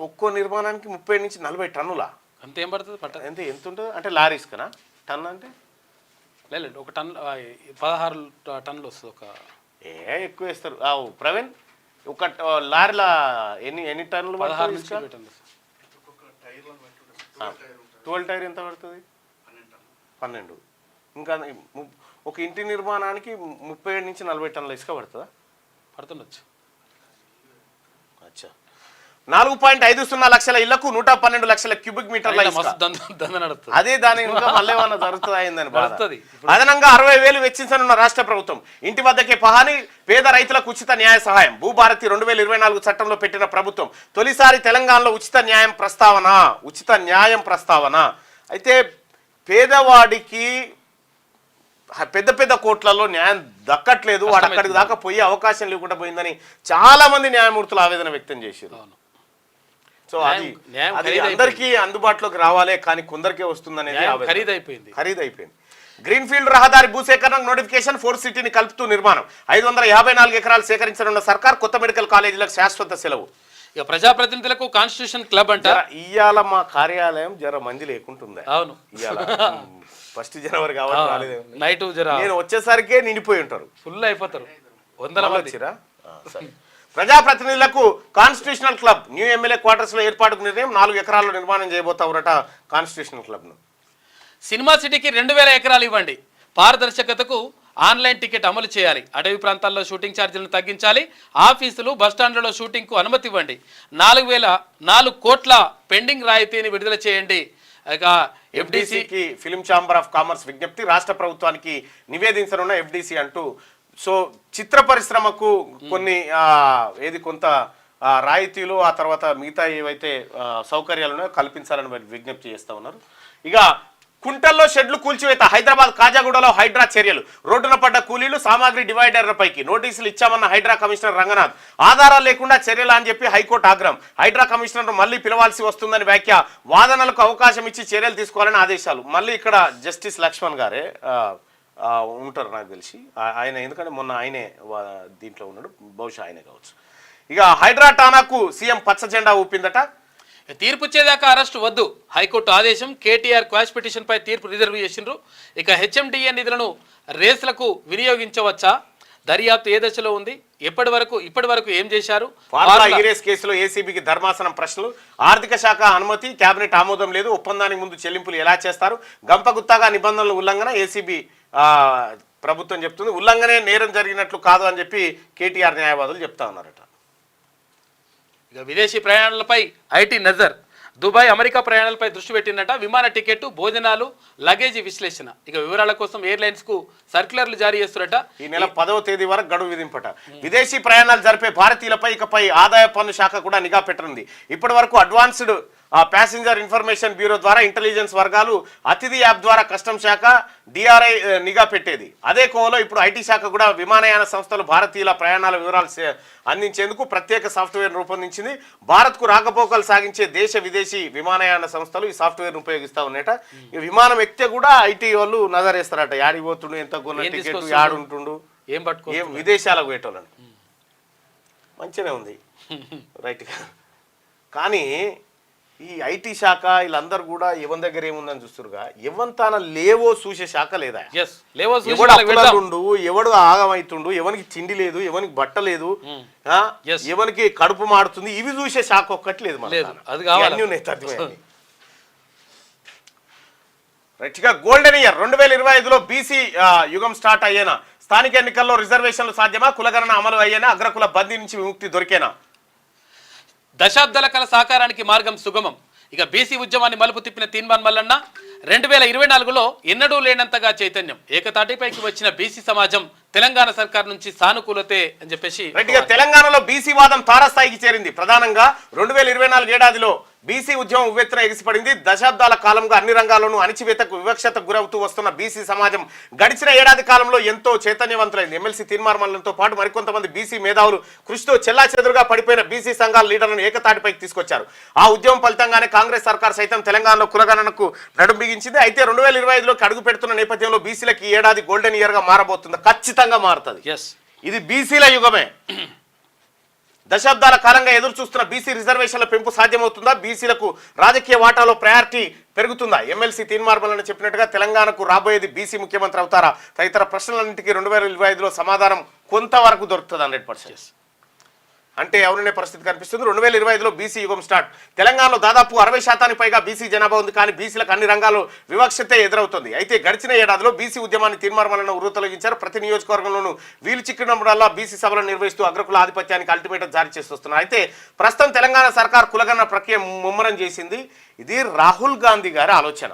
ఒక్కో నిర్మాణానికి 37 నుంచి 40 టన్నులా? అంత ఏం పడుతుంది పట్ట? ఎంత ఉంటుంది అంటే లారీ ఇసుకనా? టన్ అంటే లేదు, ఒక టన్ 16 టన్నులు వస్తుంది. ఎక్కువ వేస్తారు. ప్రవీణ్, ఒక లారీలా ఎన్ని టన్నులు? 16 నుంచి 20 టన్నులు. 12 టైర్ ఎంత పడుతుంది? 12. ఇంకా ఒక ఇంటి నిర్మాణానికి 37 నుంచి 40 టన్నుల ఇసుక పడుతుందా? పడుతుండొచ్చు. అచ్చా. 4.50 లక్షల ఇళ్లకు 112 లక్షల క్యూబిక్ మీటర్ల ఇసుక. అదే దాని ఇంకా మళ్ళీ ఏమన్నా జరుగుతుందా అయిందని బాధ. అదనంగా 60,000 వెచ్చించనున్న రాష్ట్ర ప్రభుత్వం. ఇంటి వద్దకే పహాని, పేద రైతులకు ఉచిత న్యాయ సహాయం. భూభారతి 2024 చట్టంలో పెట్టిన ప్రభుత్వం. తొలిసారి తెలంగాణలో ఉచిత న్యాయం ప్రస్తావన. అయితే పేదవాడికి పెద్ద పెద్ద కోట్లలో న్యాయం దక్కట్లేదు, వాడు అక్కడికి దాకా పోయే అవకాశం లేకుండా పోయిందని చాలా మంది న్యాయమూర్తులు ఆవేదన వ్యక్తం చేశారు. సో అది అందరికీ అందుబాటులోకి రావాలే, కానీ కొందరికే వస్తుందనేది ఖరీదైపోయింది. గ్రీన్ఫీల్డ్ రహదారి భూసేకరణకు నోటిఫికేషన్. 4 సిటీని కలుపుతూ నిర్మాణం. 554 ఎకరాలు సేకరించనున్న సర్కార్. కొత్త మెడికల్ కాలేజీలకు శాశ్వత సెలవు. ఇక ప్రజాప్రతినిధులకు కాన్స్టిట్యూషన్ క్లబ్ అంట. ఇవాళ మా కార్యాలయం జర మంది లేకుంటుందా? అవును, ఇవాళ 1 జనవరి కాబట్టి రాలేదు. నైట్ నేను వచ్చేసరికే నిండిపోయి ఉంటారు, ఫుల్ అయిపోతారు. 100 మంది వచ్చిరా. ప్రజాప్రతినిధులకు constitutional club. New MLA quarters లో ఏర్పాటుకు నిర్ణయం. 4 ఎకరాల్లో నిర్మాణం చేయబోతావురట కాన్స్టిట్యూషనల్ క్లబ్ ను. సినిమా సిటీకి 2,000 ఎకరాలు ఇవ్వండి. పారదర్శకతకు ఆన్లైన్ టికెట్ అమలు చేయాలి. అటవీ ప్రాంతాల్లో షూటింగ్ ఛార్జీలను తగ్గించాలి. ఆఫీసులు, బస్టాండ్లలో షూటింగ్కు అనుమతి ఇవ్వండి. 4 కోట్ల పెండింగ్ రాయితీని విడుదల చేయండి. ఇక ఎఫ్డీసీకి ఫిలిం ఛాంబర్ ఆఫ్ కామర్స్ విజ్ఞప్తి. రాష్ట్ర ప్రభుత్వానికి నివేదించనున్న ఎఫ్డీసీ అంటూ. సో చిత్ర పరిశ్రమకు కొన్ని కొంత రాయితీలు, ఆ తర్వాత మిగతా ఏవైతే సౌకర్యాలు ఉన్నాయో కల్పించాలని విజ్ఞప్తి చేస్తూ ఉన్నారు. ఇక కుంటల్లో షెడ్లు కూల్చివేత. హైదరాబాద్ కాజాగూడలో హైడ్రా చర్యలు. రోడ్డున పడ్డ కూలీలు, సామాగ్రి డివైడర్లపైకి నోటీసులు ఇచ్చామన్న హైడ్రా కమిషనర్ రంగనాథ్. ఆధారాలు లేకుండా చర్యలు అని చెప్పి హైకోర్టు ఆగ్రహం. హైడ్రా కమిషనర్ మళ్ళీ పిలవాల్సి వస్తుందని వ్యాఖ్య. వాదనలకు అవకాశం ఇచ్చి చర్యలు తీసుకోవాలని ఆదేశాలు. మళ్ళీ ఇక్కడ జస్టిస్ లక్ష్మణ్ గారే ఉంటారు నాకు తెలిసి. ఆయన ఎందుకంటే మొన్న ఆయనే దీంట్లో ఉన్నాడు, బహుశా ఆయనే కావచ్చు. ఇక హైడ్రా టానాకు సీఎం పచ్చ జెండా ఊపిందట. తీర్పు వచ్చేదాకా అరెస్టు వద్దు, హైకోర్టు ఆదేశం. కేటీఆర్ క్వాష్ పిటిషన్ పై తీర్పు రిజర్వ్ చేసిండ్రు. ఇక హెచ్ఎండిఏ నిధులను రేస్లకు వినియోగించవచ్చా? దర్యాప్తు ఏ దశలో ఉంది? ఇప్పటి వరకు ఏం చేశారు? కేసులో ఏసీబీకి ధర్మాసనం ప్రశ్నలు. ఆర్థిక శాఖ అనుమతి, కేబినెట్ ఆమోదం లేదు. ఒప్పందానికి ముందు చెల్లింపులు ఎలా చేస్తారు? గంపగుత్తాగా నిబంధనల ఉల్లంఘన ఏసీబీ ప్రభుత్వం చెప్తుంది. ఉల్లంఘనే నేరం జరిగినట్లు కాదు అని చెప్పి కేటీఆర్ న్యాయవాదులు చెప్తా ఉన్నారట. ఇక విదేశీ ప్రయాణాలపై ఐటీ నజర్. దుబాయ్, అమెరికా ప్రయాణాలపై దృష్టి పెట్టిందట. విమాన టికెట్, భోజనాలు, లగేజీ విశ్లేషణ. ఇక వివరాల కోసం ఎయిర్లైన్స్ కు సర్క్యులర్లు జారీ చేస్తున్నట. ఈ నెల 10వ తేదీ వరకు గడువు విధింపట. విదేశీ ప్రయాణాలు జరిపే భారతీయులపై ఇకపై ఆదాయ పన్ను శాఖ కూడా నిఘా పెట్టనుంది. ఇప్పటి వరకు అడ్వాన్స్డ్ ప్యాసింజర్ ఇన్ఫర్మేషన్ బ్యూరో ద్వారా ఇంటెలిజెన్స్ వర్గాలు, అతిథి యాప్ ద్వారా కస్టమ్ శాఖ, డిఆర్ఐ నిఘా పెట్టేది. అదే కోవలో ఇప్పుడు ఐటీ శాఖ కూడా విమానయాన సంస్థలు భారతీయుల ప్రయాణాల వివరాలు అందించేందుకు ప్రత్యేక సాఫ్ట్వేర్ రూపొందించింది. భారత్కు రాకపోకలు సాగించే దేశ విదేశీ విమానయాన సంస్థలు ఈ సాఫ్ట్వేర్ ఉపయోగిస్తా ఉన్నాయట. ఈ విమానం ఎక్కితే కూడా ఐటీ వాళ్ళు నజరేస్తారట. యాడికి పోతుండు, ఎంత కొన్న టికెట్, యాడుంటుండు, ఏం విదేశాలకు పోయేటోళ్ళని. మంచిగానే ఉంది రైట్. కానీ ఈ ఐటీ శాఖ వీళ్ళందరూ కూడా ఎవరి దగ్గర ఏముందని చూస్తురుగా, ఎవంతాన లేవో చూసే శాఖ లేదా? ఎవడు ఎవడు ఆగమవుతుండు, ఎవరికి తిండి లేదు, ఎవరికి బట్ట లేదు, ఎవరికి కడుపు మాడుతుంది, ఇవి చూసే శాఖ ఒక్కటి లేదు. అన్నీ ఉన్నాయి. రైట్గా గోల్డెన్ ఇయర్ 2025లో బీసీ యుగం స్టార్ట్ అయ్యేనా? స్థానిక ఎన్నికల్లో రిజర్వేషన్లు సాధ్యమా? కులగణన అమలు అయ్యేనా? అగ్రకుల బందీ నుంచి విముక్తి దొరికేనా? దశాబ్దాల కల సాకారానికి మార్గం సుగమం. ఇక బీసీ ఉద్యమాన్ని మలుపు తిప్పిన తీన్మాన్ మల్లన్న 2024లో ఎన్నడూ లేనంతగా చైతన్యం. ఏకతాటిపైకి వచ్చిన బీసీ సమాజం తెలంగాణ సర్కార్ నుంచి సానుకూలతే అని చెప్పేసి రైట్గా తెలంగాణలో బీసీ వాదం తారాస్థాయికి చేరింది. ప్రధానంగా 2024 ఏడాదిలో బీసీ ఉద్యమం ఉవ్వెత్తున ఎగిసిపడింది. దశాబ్దాల కాలంగా అన్ని రంగాల్లోనూ అణచివేతకు వివక్షతకు గురవుతూ వస్తున్న బీసీ సమాజం గడిచిన ఏడాది కాలంలో ఎంతో చైతన్యవంతులైంది. ఎమ్మెల్సీ తీన్మార్ మల్లన్నతో పాటు మరికొంతమంది బీసీ మేధావులు కృషితో చెల్లాచెదురుగా పడిపోయిన బీసీ సంఘాల లీడర్లను ఏకతాటిపైకి తీసుకొచ్చారు. ఆ ఉద్యమం ఫలితంగానే కాంగ్రెస్ సర్కార్ సైతం తెలంగాణలో కులగణనకు నడుం బిగించింది. అయితే 2025లోకి అడుగు పెడుతున్న నేపథ్యంలో బీసీలకు ఈ ఏడాది గోల్డెన్ ఇయర్ గా మారబోతుంది. ఖచ్చితంగా మారుతుంది. ఇది బీసీల యుగమే. దశాబ్దాల కాలంగా ఎదురు చూస్తున్న బీసీ రిజర్వేషన్ల పెంపు సాధ్యమవుతుందా? బీసీలకు రాజకీయ వాటాలో ప్రయారిటీ పెరుగుతుందా? ఎమ్మెల్సీ తీన్మార్ మల్లన్న చెప్పినట్టుగా తెలంగాణకు రాబోయేది బీసీ ముఖ్యమంత్రి అవుతారా? తదితర ప్రశ్నలన్నింటికీ 2025లో సమాధానం కొంతవరకు దొరుకుతుంది 100%. అంటే ఎవరనే పరిస్థితి కనిపిస్తుంది. 2025లో బీసీ యుగం స్టార్ట్. తెలంగాణలో దాదాపు 60% పైగా బీసీ జనాభా ఉంది. కానీ బీసీలకు అన్ని రంగాల్లో వివక్షతే ఎదురవుతుంది. అయితే గడిచిన ఏడాదిలో బీసీ ఉద్యమాన్ని తీన్మార్ మల్లన్న ఉర్రు తొలగించారు. ప్రతి నియోజకవర్గంలోనూ వీలు చిక్కినప్పుడల్లా బీసీ సభలను నిర్వహిస్తూ అగ్రకుల ఆధిపత్యానికి అల్టిమేటం జారీ చేస్తున్నారు. అయితే ప్రస్తుతం తెలంగాణ సర్కార్ కులగణన ప్రక్రియ ముమ్మరం చేసింది. ఇది రాహుల్ గాంధీ గారి ఆలోచన.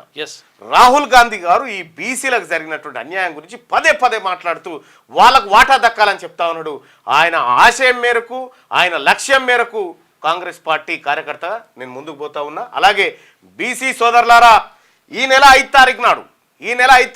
రాహుల్ గాంధీ గారు ఈ బీసీలకు జరిగినటువంటి అన్యాయం గురించి పదే పదే మాట్లాడుతూ వాళ్ళకు వాటా దక్కాలని చెప్తా ఉన్నాడు. ఆయన ఆశయం మేరకు, ఆయన లక్ష్యం మేరకు కాంగ్రెస్ పార్టీ కార్యకర్తగా నేను ముందుకు పోతా ఉన్నా. అలాగే బీసీ సోదరులారా, ఈ నెల 5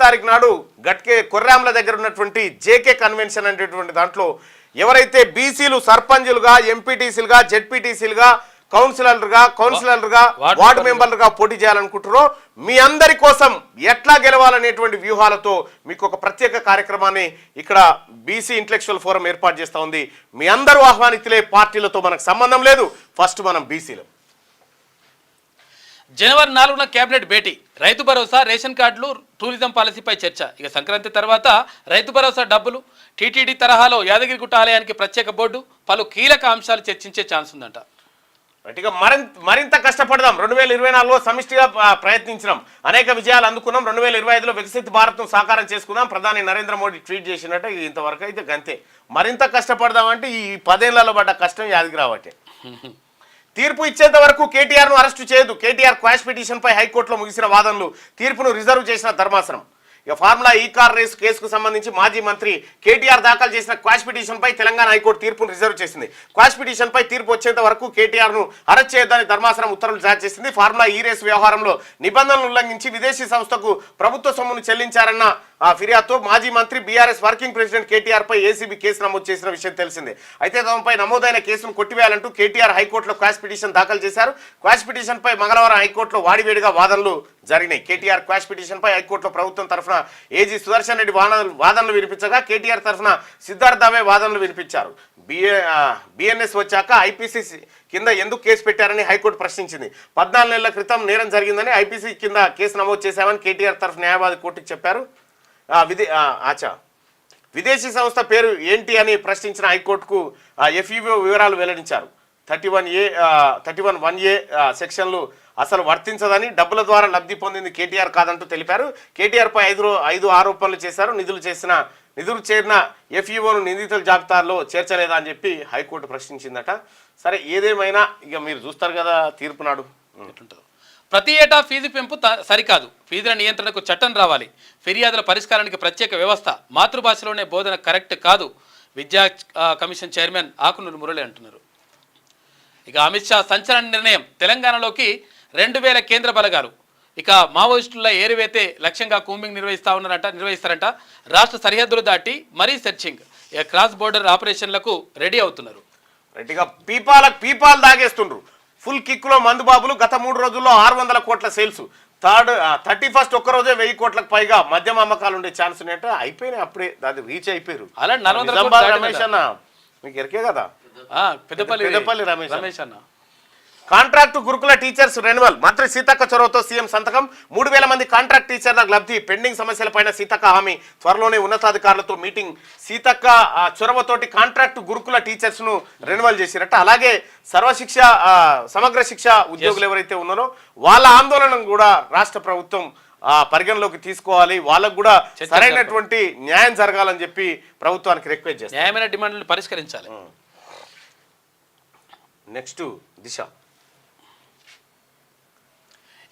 తారీఖు నాడు గట్కే కొర్రాంల దగ్గర ఉన్నటువంటి జేకే కన్వెన్షన్ అనేటువంటి దాంట్లో ఎవరైతే బీసీలు సర్పంచులుగా, ఎంపీటీసీలుగా, జెడ్పీటీసీలుగా, కౌన్సిలర్గా, వార్డు మెంబర్లుగా పోటీ చేయాలనుకుంటున్నారో మీ అందరి కోసం ఎట్లా గెలవాలనేటువంటి వ్యూహాలతో మీకు ఒక ప్రత్యేక కార్యక్రమాన్ని ఇక్కడ బీసీ ఇంటలెక్చువల్ ఫోరం ఏర్పాటు చేస్తూ ఉంది. మీ అందరూ ఆహ్వానితులే. పార్టీలతో మనకు సంబంధం లేదు. ఫస్ట్ మనం బీసీలు. జనవరి 4న కేబినెట్ భేటీ. రైతు భరోసా, రేషన్ కార్డులు, టూరిజం పాలసీపై చర్చ. ఇక సంక్రాంతి తర్వాత రైతు భరోసా డబ్బులు, టీటీడీ తరహాలో యాదగిరిగుట్ట ఆలయానికి ప్రత్యేక బోర్డు, పలు కీలక అంశాలు చర్చించే ఛాన్స్ ఉందంట. ఇక మరింత కష్టపడదాం. 2024లో సమిష్టిగా ప్రయత్నించినాం, అనేక విజయాలు అందుకున్నాం. 2025లో వికసిత భారత్ను సాకారం చేసుకుందాం. ప్రధాని నరేంద్ర మోడీ ట్వీట్ చేసినట్టు ఇంతవరకు అయితే గంతే. మరింత కష్టపడదాం అంటే ఈ 10 ఏళ్లలో పడ్డ కష్టం యాదికి రావట్టే. తీర్పు ఇచ్చేంత వరకు కేటీఆర్ను అరెస్టు చేయదు. కేటీఆర్ క్వాష్ పిటిషన్పై హైకోర్టులో ముగిసిన వాదనలు, తీర్పును రిజర్వ్ చేసిన ధర్మాసనం. ఇక ఫార్ములా ఈ కార్ రేస్ కేసుకు సంబంధించి మాజీ మంత్రి కేటీఆర్ దాఖలు చేసిన క్వాష్ పిటిషన్పై తెలంగాణ హైకోర్టు తీర్పును రిజర్వ్ చేసింది. క్వాష్ పిటిషన్పై తీర్పు వచ్చేంత వరకు కేటీఆర్ను అరెస్ట్ చేయొద్దని ధర్మాసనం ఉత్తర్వులు జారీ చేసింది. ఫార్ములా ఈ రేస్ వ్యవహారంలో నిబంధనలు ఉల్లంఘించి విదేశీ సంస్థకు ప్రభుత్వ సొమ్మును చెల్లించారన్న ఫిర్యాదుతో మాజీ మంత్రి బీఆర్ఎస్ వర్కింగ్ ప్రెసిడెంట్ కేటీఆర్పై ఏసీబీ కేసు నమోదు చేసిన విషయం తెలిసిందే. అయితే తమపై నమోదైన కేసును కొట్టివేయాలంటూ కేటీఆర్ హైకోర్టులో క్వాష్ పిటిషన్ దాఖలు చేశారు. క్వాష్ పిటిషన్పై మంగళవారం హైకోర్టులో వాడివేడిగా వాదనలు జరిగినాయి. కేటీఆర్ క్వాష్ పిటిషన్పై హైకోర్టులో ప్రభుత్వం తరఫున ఏజీ సుదర్శన్ రెడ్డి వాదనలు వినిపించగా కేటీఆర్ తరఫున సిద్ధార్థ దావే వాదనలు వినిపించారు. బిఎన్ఎస్ వచ్చాక ఐపీసీ కింద ఎందుకు కేసు పెట్టారని హైకోర్టు ప్రశ్నించింది. 14 నెలల క్రితం నేరం జరిగిందని ఐపీసీ కింద కేసు నమోదు చేశామని కేటీఆర్ తరఫు న్యాయవాది కోర్టుకు చెప్పారు. విదేశీ సంస్థ పేరు ఏంటి అని ప్రశ్నించిన హైకోర్టుకు ఎఫ్ఈఓ వివరాలు వెల్లడించారు. 31(1)(a) సెక్షన్లు అసలు వర్తించదని, డబ్బుల ద్వారా లబ్ధి పొందింది కేటీఆర్ కాదంటూ తెలిపారు. కేటీఆర్పై 5 ఆరోపణలు చేశారు. నిధులు చేరిన ఎఫ్ఈఓను నిందితుల జాబితాలో చేర్చలేదా అని చెప్పి హైకోర్టు ప్రశ్నించిందట. సరే, ఏదేమైనా ఇక మీరు చూస్తారు కదా తీర్పు నాడు ఎట్లుంటుందో. ప్రతి ఏటా ఫీజు పెంపు సరికాదు. ఫీజుల నియంత్రణకు చట్టం రావాలి. ఫిర్యాదుల పరిష్కారానికి ప్రత్యేక వ్యవస్థ. మాతృభాషలోనే బోధన కరెక్ట్ కాదు. విద్యా కమిషన్ చైర్మన్ ఆకునూరి మురళి అంటున్నారు. ఇక అమిత్ షా సంచలన నిర్ణయం. తెలంగాణలోకి 2000 కేంద్ర బలగాలు. ఇక మావోయిస్టుల ఏరివేతే లక్ష్యంగా కూంబింగ్ నిర్వహిస్తారంట. రాష్ట్ర సరిహద్దులు దాటి మరీ సెర్చింగ్. ఇక క్రాస్ బోర్డర్ ఆపరేషన్లకు రెడీ అవుతున్నారు. రెడ్డిగా పీపాలు దాగేస్తుండ్రు. ఫుల్ కిక్లో మందుబాబులు. గత 3 రోజుల్లో 600 కోట్ల సేల్స్. 31st ఒక్కరోజే 1000 కోట్లకు పైగా మద్యం అమ్మకాలు ఉండే ఛాన్స్ ఉన్నట్టు అయిపోయినాయి. అప్పుడే అది రీచ్ అయిపోయారు. రమేష్ అన్న మీకు ఎరికే కదా, పెద్దపల్లి రమేష్ అన్న. కాంట్రాక్టు గురుకుల టీచర్స్ రెన్యువల్. మంత్రి సీతక్క చొరవతో సీఎం సంతకం. 3000 మంది కాంట్రాక్ట్ టీచర్లకు లబ్ధి. పెండింగ్ సమస్యలపైన సీతక్క హామీ. త్వరలోనే ఉన్నతాధికారులతో మీటింగ్. సీతక్క చొరవతోటి కాంట్రాక్టు గురుకుల టీచర్స్ ను రెన్యువల్ చేసిరట. అలాగే సమగ్ర శిక్ష ఉద్యోగులు ఎవరైతే ఉన్నారో వాళ్ళ ఆందోళనను కూడా రాష్ట్ర ప్రభుత్వం పరిగణలోకి తీసుకోవాలి, వాళ్ళకు కూడా సరైనటువంటి న్యాయం జరగాలని చెప్పి ప్రభుత్వానికి రిక్వెస్ట్ చేస్తారు. న్యాయమైన డిమాండ్లు పరిష్కరించాలి. నెక్స్ట్ దిశ.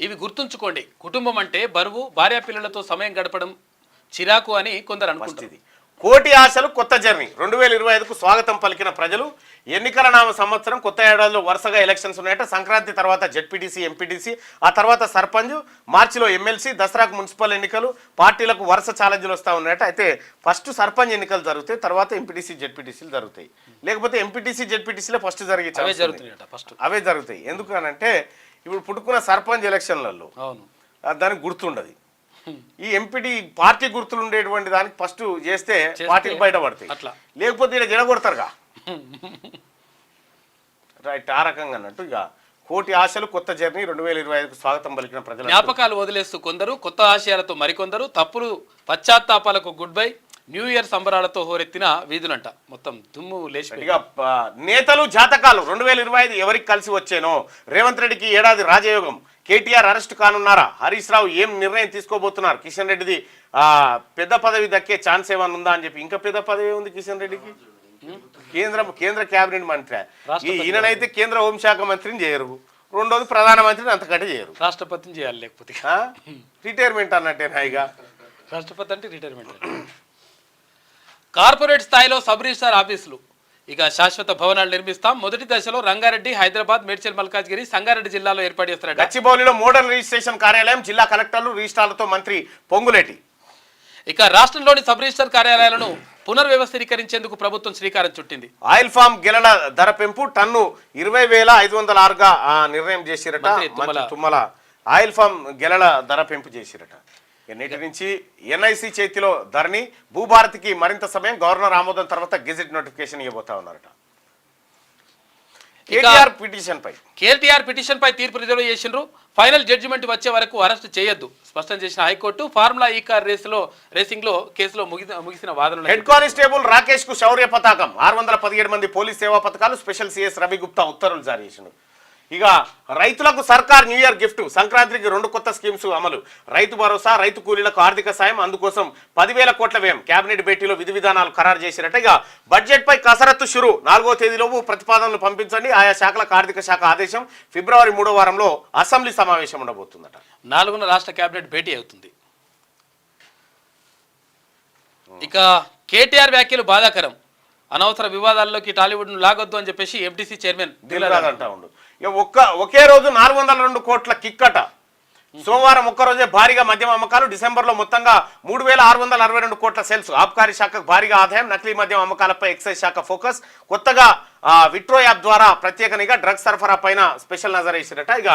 ఇవి గుర్తుంచుకోండి. కుటుంబం అంటే బరువు, భార్య పిల్లలతో సమయం గడపడం చిరాకు అని కొందరు అనుకుంటుంది. కోటి ఆశలు కొత్త జర్నీ 2025కు స్వాగతం పలికిన ప్రజలు. ఎన్నికల నామ సంవత్సరం, కొత్త ఏడాదిలో వరుసగా ఎలక్షన్స్ ఉన్నాయట. సంక్రాంతి తర్వాత జెడ్పీటీసీ, ఎంపీటీసీ, ఆ తర్వాత సర్పంచ్, మార్చిలో ఎమ్మెల్సీ, దసరాకు మున్సిపల్ ఎన్నికలు, పార్టీలకు వరుస ఛాలెంజ్లు వస్తూ ఉన్నాయట. అయితే ఫస్ట్ సర్పంచ్ ఎన్నికలు జరుగుతాయి, తర్వాత ఎంపీటీసీ, జెడ్పీటీసీలు జరుగుతాయి. లేకపోతే ఎంపీటీసీ, జెడ్పీటీసీలే ఫస్ట్ అవే జరుగుతాయి. ఎందుకనంటే ఇప్పుడు పుట్టుకున్న సర్పంచ్ ఎలక్షన్లలో దానికి గుర్తుండదు. ఈ ఎంపీటీ పార్టీ గుర్తులు ఉండేటువంటి దానికి ఫస్ట్ చేస్తే పార్టీలు బయటపడతాయి, లేకపోతే ఇలా జడగొడతారుగా. రైట్, ఆ రకంగా అన్నట్టు. ఇక కోటి ఆశలు కొత్త జర్నీ 2025కు స్వాగతం పలికిన ప్రజలు. జ్ఞాపకాలు వదిలేస్తూ కొందరు, కొత్త ఆశయాలతో మరికొందరు, తప్పులు పశ్చాత్తాపాలకు గుడ్ బై, న్యూ ఇయర్ సంబరాలతో హోరెత్తిన వీధులంట. మొత్తం దుమ్ము లేచి. ఇక నేతలు జాతకాలు 2025 ఎవరికి కలిసి వచ్చేనో. రేవంత్ రెడ్డికి ఏడాది రాజయోగం. కేటీఆర్ అరెస్ట్ కానున్నారా? హరీష్ రావు ఏం నిర్ణయం తీసుకోబోతున్నారు? కిషన్ రెడ్డిది పెద్ద పదవి దక్కే ఛాన్స్ ఏమన్నా ఉందా అని చెప్పి. ఇంకా పెద్ద పదవి ఉంది కిషన్ రెడ్డికి, కేంద్ర కేబినెట్ మంత్రి. ఈయననైతే కేంద్ర హోంశాఖ మంత్రిని చేయరు, రెండోది ప్రధానమంత్రిని అంతకంటే చేయరు, రాష్ట్రపతిని చేయాలి. లేకపోతే రిటైర్మెంట్ అన్నట్టే హాయిగా. రాష్ట్రపతి అంటే రిటైర్మెంట్. కార్పొరేట్ స్థాయిలో సబ్ రిజిస్టార్ ఆఫీసులు. ఇక శాశ్వత భవనాలు నిర్మిస్తాం. మొదటి దశలో రంగారెడ్డి, హైదరాబాద్, మేడ్చల్, మల్కాజ్గిరి, సంగారెడ్డి జిల్లాలో ఏర్పాటు చేస్తారు. గచ్చిబౌలిలో మోడల్ రిజిస్ట్రేషన్ కార్యాలయం, జిల్లా కలెక్టర్లు, రిజిస్ట్రార్లతో మంత్రి పొంగులేటి. ఇక రాష్ట్రంలోని సబ్ రిజిస్టర్ కార్యాలయాలను పునర్వ్యవస్థీకరించేందుకు ప్రభుత్వం శ్రీకారం చుట్టింది. ఆయిల్ ఫామ్ గెలల ధర పెంపు టన్ను 20,506గా నిర్ణయం చేసిరట. తుమ్మల ఆయిల్ ఫామ్ గెలల ధర పెంపు చేసిరట. నేటి నుంచి ఎన్ఐసి చేతిలో ధరణి, భూభారతికి మరింత సమయం, గవర్నర్ ఆమోదం తర్వాత గెజెట్ నోటిఫికేషన్ ఇవ్వబోతా ఉన్నారట. కేటీఆర్ పిటిషన్ పై తీర్పు రిజర్వ్ చేసిండ్రు. ఫైనల్ జడ్జిమెంట్ వచ్చే వరకు అరెస్ట్ చేయొద్దు స్పష్టం చేసిన హైకోర్టు. ఫార్ములా ఈ కార్ రేసింగ్ లో కేసులో ముగిసిన వాదనలు. హెడ్ కానిస్టేబుల్ రాకేష్ కు శౌర్య పతాకం. 617 మంది పోలీస్ సేవా పథకాలు. స్పెషల్ సిఎస్ రవి గుప్తా ఉత్తర్వులు జారీ చేసిండు. ఇక రైతులకు సర్కార్ న్యూ ఇయర్ గిఫ్ట్. సంక్రాంతికి 2 కొత్త స్కీమ్స్ అమలు. రైతు భరోసా, రైతు కూలీలకు ఆర్థిక సాయం, అందుకోసం 10,000 కోట్ల వ్యయం. కేబినెట్ భేటీలో విధి విధానాలు ఖరారు చేసినట్టు. ఇక బడ్జెట్ పై కసరత్తు షురు. 4వ తేదీలోపు ప్రతిపాదనలు పంపించండి. ఆయా శాఖలకు ఆర్థిక శాఖ ఆదేశం. ఫిబ్రవరి 3వ వారంలో అసెంబ్లీ సమావేశం ఉండబోతుందట. 4వ రాష్ట్ర కేబినెట్ భేటీ అవుతుంది. ఇక కేటీఆర్ వ్యాఖ్యలు బాధాకరం. అనవసర వివాదాల్లోకి టాలీవుడ్ను లాగొద్దు అని చెప్పేసి ఎంటీసీ చైర్మన్ దిల్రాజ్ అంటా ఉండు. ఒకే రోజు 402 కోట్ల కిక్కట. సోమవారం ఒక్కరోజే భారీగా మద్యం అమ్మకాలు. డిసెంబర్లో మొత్తంగా 3,662 కోట్ల సేల్స్. ఆబ్కారీ శాఖకు భారీగా ఆదాయం. నకిలీ మద్యం అమ్మకాలపై ఎక్సైజ్ శాఖ ఫోకస్. కొత్తగా విట్రో యాప్ ద్వారా ప్రత్యేక నిఘా. డ్రగ్స్ సరఫరా పైన స్పెషల్ నజర్ వేసిరట. ఇక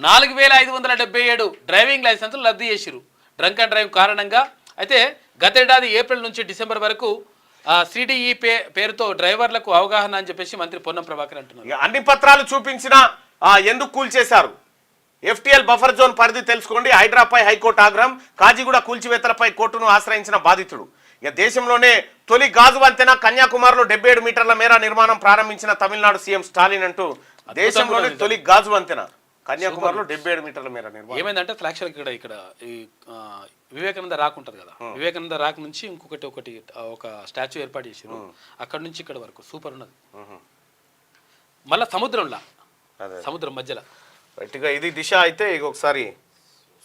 4,577 డ్రైవింగ్ లైసెన్సులు రద్దు చేసిరు డ్రంక్ అండ్ డ్రైవ్ కారణంగా. అయితే గతేడాది ఏప్రిల్ నుంచి డిసెంబర్ వరకు సిడిఈ పేరుతో డ్రైవర్లకు అవగాహన అని చెప్పేసి మంత్రి పొన్నం ప్రభాకర్ అంటున్నారు. అన్ని పత్రాలు చూపించినా ఎందుకు కూల్చేశారు? ఎఫ్టీఎల్ బఫర్ జోన్ పరిధి తెలుసుకోండి. హైడ్రాపై హైకోర్టు ఆగ్రహం. కాజీగూడ కూల్చివేతలపై కోర్టును ఆశ్రయించిన బాధితుడు. ఇక దేశంలోనే తొలి గాజు వంతెన కన్యాకుమారిలో 77 మీటర్ల మేర నిర్మాణం ప్రారంభించిన తమిళనాడు సీఎం స్టాలిన్ అంటూ. దేశంలోనే తొలి గాజు వంతెన కన్యాకుమారిలో 77 మీటర్ల మేర నిర్మాణం. ఏమైందంటే ఫ్లాక్షర్ ఇక్కడ ఈ వివేకానంద రాక్ ఉంటుంది కదా, వివేకానంద రాక్ నుంచి ఇంకొకటి ఒక స్టాచ్యూ ఏర్పాటు చేసారు. అక్కడ నుంచి ఇక్కడ వరకు సూపర్ ఉన్నది. మళ్ళా సముద్రం మధ్యలో. రైట్గా ఇది దిశ. అయితే ఇక ఒకసారి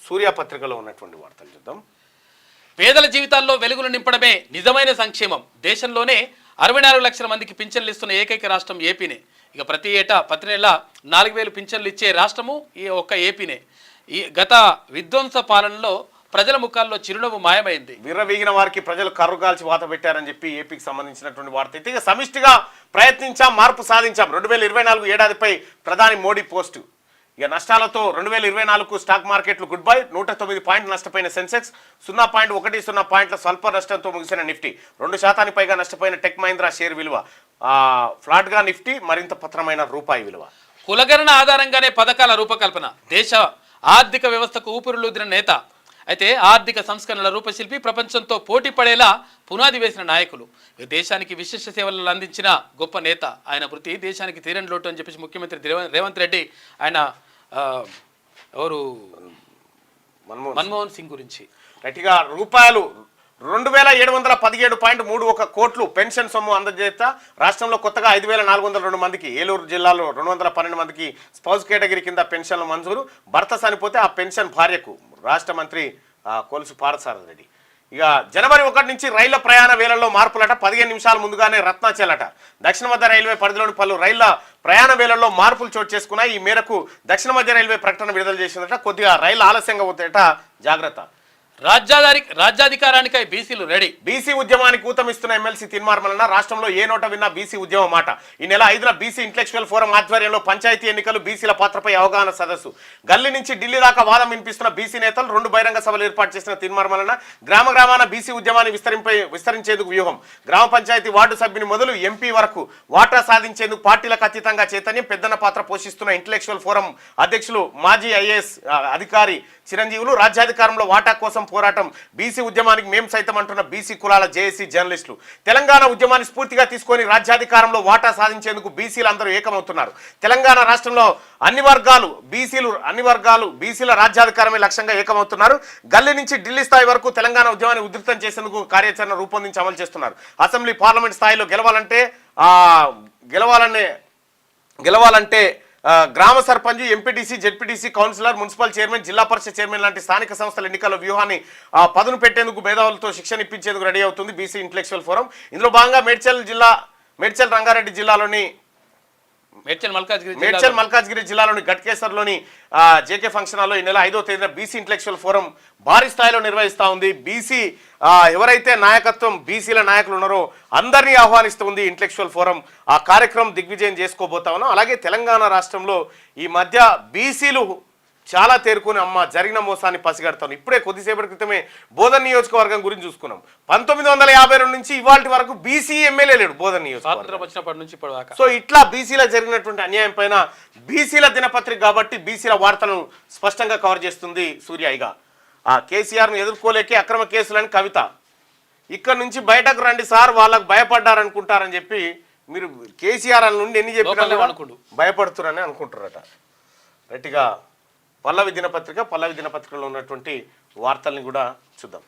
సూర్య పత్రికలో ఉన్నటువంటి వార్తలు చూద్దాం. పేదల జీవితాల్లో వెలుగులు నింపడమే నిజమైన సంక్షేమం. దేశంలోనే 64 లక్షల మందికి పింఛన్లు ఇస్తున్న ఏకైక రాష్ట్రం ఏపీనే. ఇక ప్రతి ఏటా ప్రతి నెల 4,000 పింఛన్లు ఇచ్చే రాష్ట్రము ఈ ఒక్క ఏపీనే. ఈ గత విధ్వంస పాలనలో ప్రజల ముఖాల్లో చిరునవ్వు మాయమైంది. విర్రవీగిన వారికి ప్రజలు కర్రు కాల్చి వాత పెట్టారని చెప్పి ఏపీకి సంబంధించినటువంటి వార్త. అయితే ఇక సమిష్టిగా ప్రయత్నించాం, మార్పు సాధించాం. 2024 ఏడాదిపై ప్రధాని మోడీ పోస్టు. ఇక నష్టాలతో 2024కు స్టాక్ మార్కెట్లు గుడ్ బై. 109 పాయింట్లు నష్టపోయిన సెన్సెక్స్. 0.10 పాయింట్ల స్వల్ప నష్టంతో ముగిసిన నిఫ్టీ. 2% పైగా నష్టపోయిన టెక్ మహీంద్రా షేర్ విలువ. ఫ్లాట్గా నిఫ్టీ, మరింత పత్రమైన రూపాయి విలువ. కులగణన ఆధారంగానే పథకాల రూపకల్పన. దేశ ఆర్థిక వ్యవస్థకు ఊపిరులూదిన నేత. అయితే ఆర్థిక సంస్కరణల రూపశిల్పి, ప్రపంచంతో పోటీ పడేలా పునాది వేసిన నాయకులు. దేశానికి విశిష్ట సేవలను అందించిన గొప్ప నేత. ఆయన వృత్తి దేశానికి తీరని లోటు అని చెప్పేసి ముఖ్యమంత్రి రేవంత్ రెడ్డి ఆయన మన్మోహన్ సింగ్ గురించి గట్టిగా రూపాయలు 2717.31 కోట్లు పెన్షన్ సొమ్ము అందజేత రాష్ట్రంలో కొత్తగా 5402 మందికి, ఏలూరు జిల్లాలో 212 మందికి స్పౌస్ కేటగిరీ కింద పెన్షన్లు మంజూరు. భర్త చనిపోతే ఆ పెన్షన్ భార్యకు. రాష్ట్ర మంత్రి కొలుసు పార్థసారథి రెడ్డి. ఇక జనవరి 1 నుంచి రైళ్ల ప్రయాణ వేళల్లో మార్పులట. 15 నిమిషాల ముందుగానే రత్నాచలట. దక్షిణ మధ్య రైల్వే పరిధిలోని పలు రైళ్ల ప్రయాణ వేళల్లో మార్పులు చోటు చేసుకున్నాయి. ఈ మేరకు దక్షిణ మధ్య రైల్వే ప్రకటన విడుదల చేసిందట. కొద్దిగా రైళ్లు ఆలస్యంగా పోతాయట, జాగ్రత్త. రాజ్యాధికారానికై బీసీలు రెడీ. బీసీ ఉద్యమానికి ఊతమిస్తున్న ఎమ్మెల్సీ తీర్మార్మలన్న రాష్ట్రంలో ఏ నోట విన్నా బీసీ ఉద్యమం మాట. ఈ నెల 5న బీసీ ఇంటలెక్చువల్ ఫోరం ఆధ్వర్యంలో పంచాయతీ ఎన్నికలు, బీసీల పాత్రపై అవగాహన సదస్సు. గల్లీ నుంచి ఢిల్లీ దాకా వాదం వినిపిస్తున్న బీసీ నేతలు 2 బహిరంగ సభలు ఏర్పాటు చేసిన తీర్మార్మలన్న గ్రామ గ్రామాన బీసీ ఉద్యమాన్ని విస్తరించేందుకు వ్యూహం. గ్రామ పంచాయతీ వార్డు సభ్యుని మొదలు ఎంపీ వరకు వాటా సాధించేందుకు పార్టీలకు అతీతంగా చైతన్యం, పెద్దన్న పాత్ర పోషిస్తున్న ఇంటలెక్చువల్ ఫోరం అధ్యక్షులు మాజీ ఐఏఎస్ అధికారి చిరంజీవులు. రాజ్యాధికారంలో వాటా కోసం పోరాటం, బీసీ ఉద్యమానికి మేం సైతం అంటున్న బీసీ కులాల జేఏసీ జర్నలిస్టులు. తెలంగాణ ఉద్యమాన్ని స్ఫూర్తిగా తీసుకొని రాజ్యాధికారంలో వాటా సాధించేందుకు బీసీలు అందరూ ఏకమవుతున్నారు. తెలంగాణ రాష్ట్రంలో అన్ని వర్గాలు బీసీల రాజ్యాధికారమే లక్ష్యంగా ఏకమవుతున్నారు. గల్లీ నుంచి ఢిల్లీ స్థాయి వరకు తెలంగాణ ఉద్యమాన్ని ఉధృతం చేసేందుకు కార్యాచరణ రూపొందించి అమలు చేస్తున్నారు. అసెంబ్లీ పార్లమెంట్ స్థాయిలో గెలవాలంటే గ్రామ sarpanch, MPTC, ZPTC, councillor, municipal chairman, జిల్లా పరిషత్ చైర్మన్ లాంటి స్థానిక సంస్థల ఎన్నికల వ్యూహాన్ని పదును పెట్టేందుకు మేధావులతో శిక్షణ ఇప్పించేందుకు రెడీ అవుతుంది బీసీ ఇంటలెక్చువల్ ఫోరం. ఇందులో భాగంగా మేడ్చల్ రంగారెడ్డి జిల్లాలోని మేడ్చల్ మల్కాజ్గిరి జిల్లాలోని గట్కేసర్లోని జేకే ఫంక్షన్ హాల్లో ఈ నెల 5వ తేదీన బీసీ ఇంటలెక్చువల్ ఫోరం భారీ స్థాయిలో నిర్వహిస్తూ ఉంది. బీసీ ఎవరైతే నాయకత్వం బీసీల నాయకులు ఉన్నారో అందరినీ ఆహ్వానిస్తుంది ఇంటలెక్చువల్ ఫోరం. ఆ కార్యక్రమం దిగ్విజయం చేసుకోబోతా ఉన్నాం. అలాగే తెలంగాణ రాష్ట్రంలో ఈ మధ్య బీసీలు చాలా తేరుకొని జరిగిన మోసాన్ని పసిగడతాను. ఇప్పుడే కొద్దిసేపటి క్రితమే బోధన్ నియోజకవర్గం గురించి చూసుకున్నాం. 1952 నుంచి ఇవాళ వరకు బీసీ ఎమ్మెల్యే లేడు బోధన్ నియోజకవర్గం వచ్చినప్పటి నుంచి ఇప్పటిదాకా. సో ఇట్లా బీసీల జరిగినటువంటి అన్యాయం పైన బీసీల దినపత్రిక కాబట్టి బీసీల వార్తలను స్పష్టంగా కవర్ చేస్తుంది సూర్యాయిగా. కేసీఆర్ను ఎదుర్కోలేకే అక్రమ కేసులని కవిత. ఇక్కడ నుంచి బయటకు రండి సార్, వాళ్ళకు భయపడ్డారనుకుంటారని చెప్పి మీరు కేసీఆర్ నుండి ఎన్ని చెప్పినా భయపడుతున్నారని అనుకుంటారట. రైట్గా పల్లవి దినపత్రికలో ఉన్నటువంటి వార్తల్ని కూడా చూద్దాం.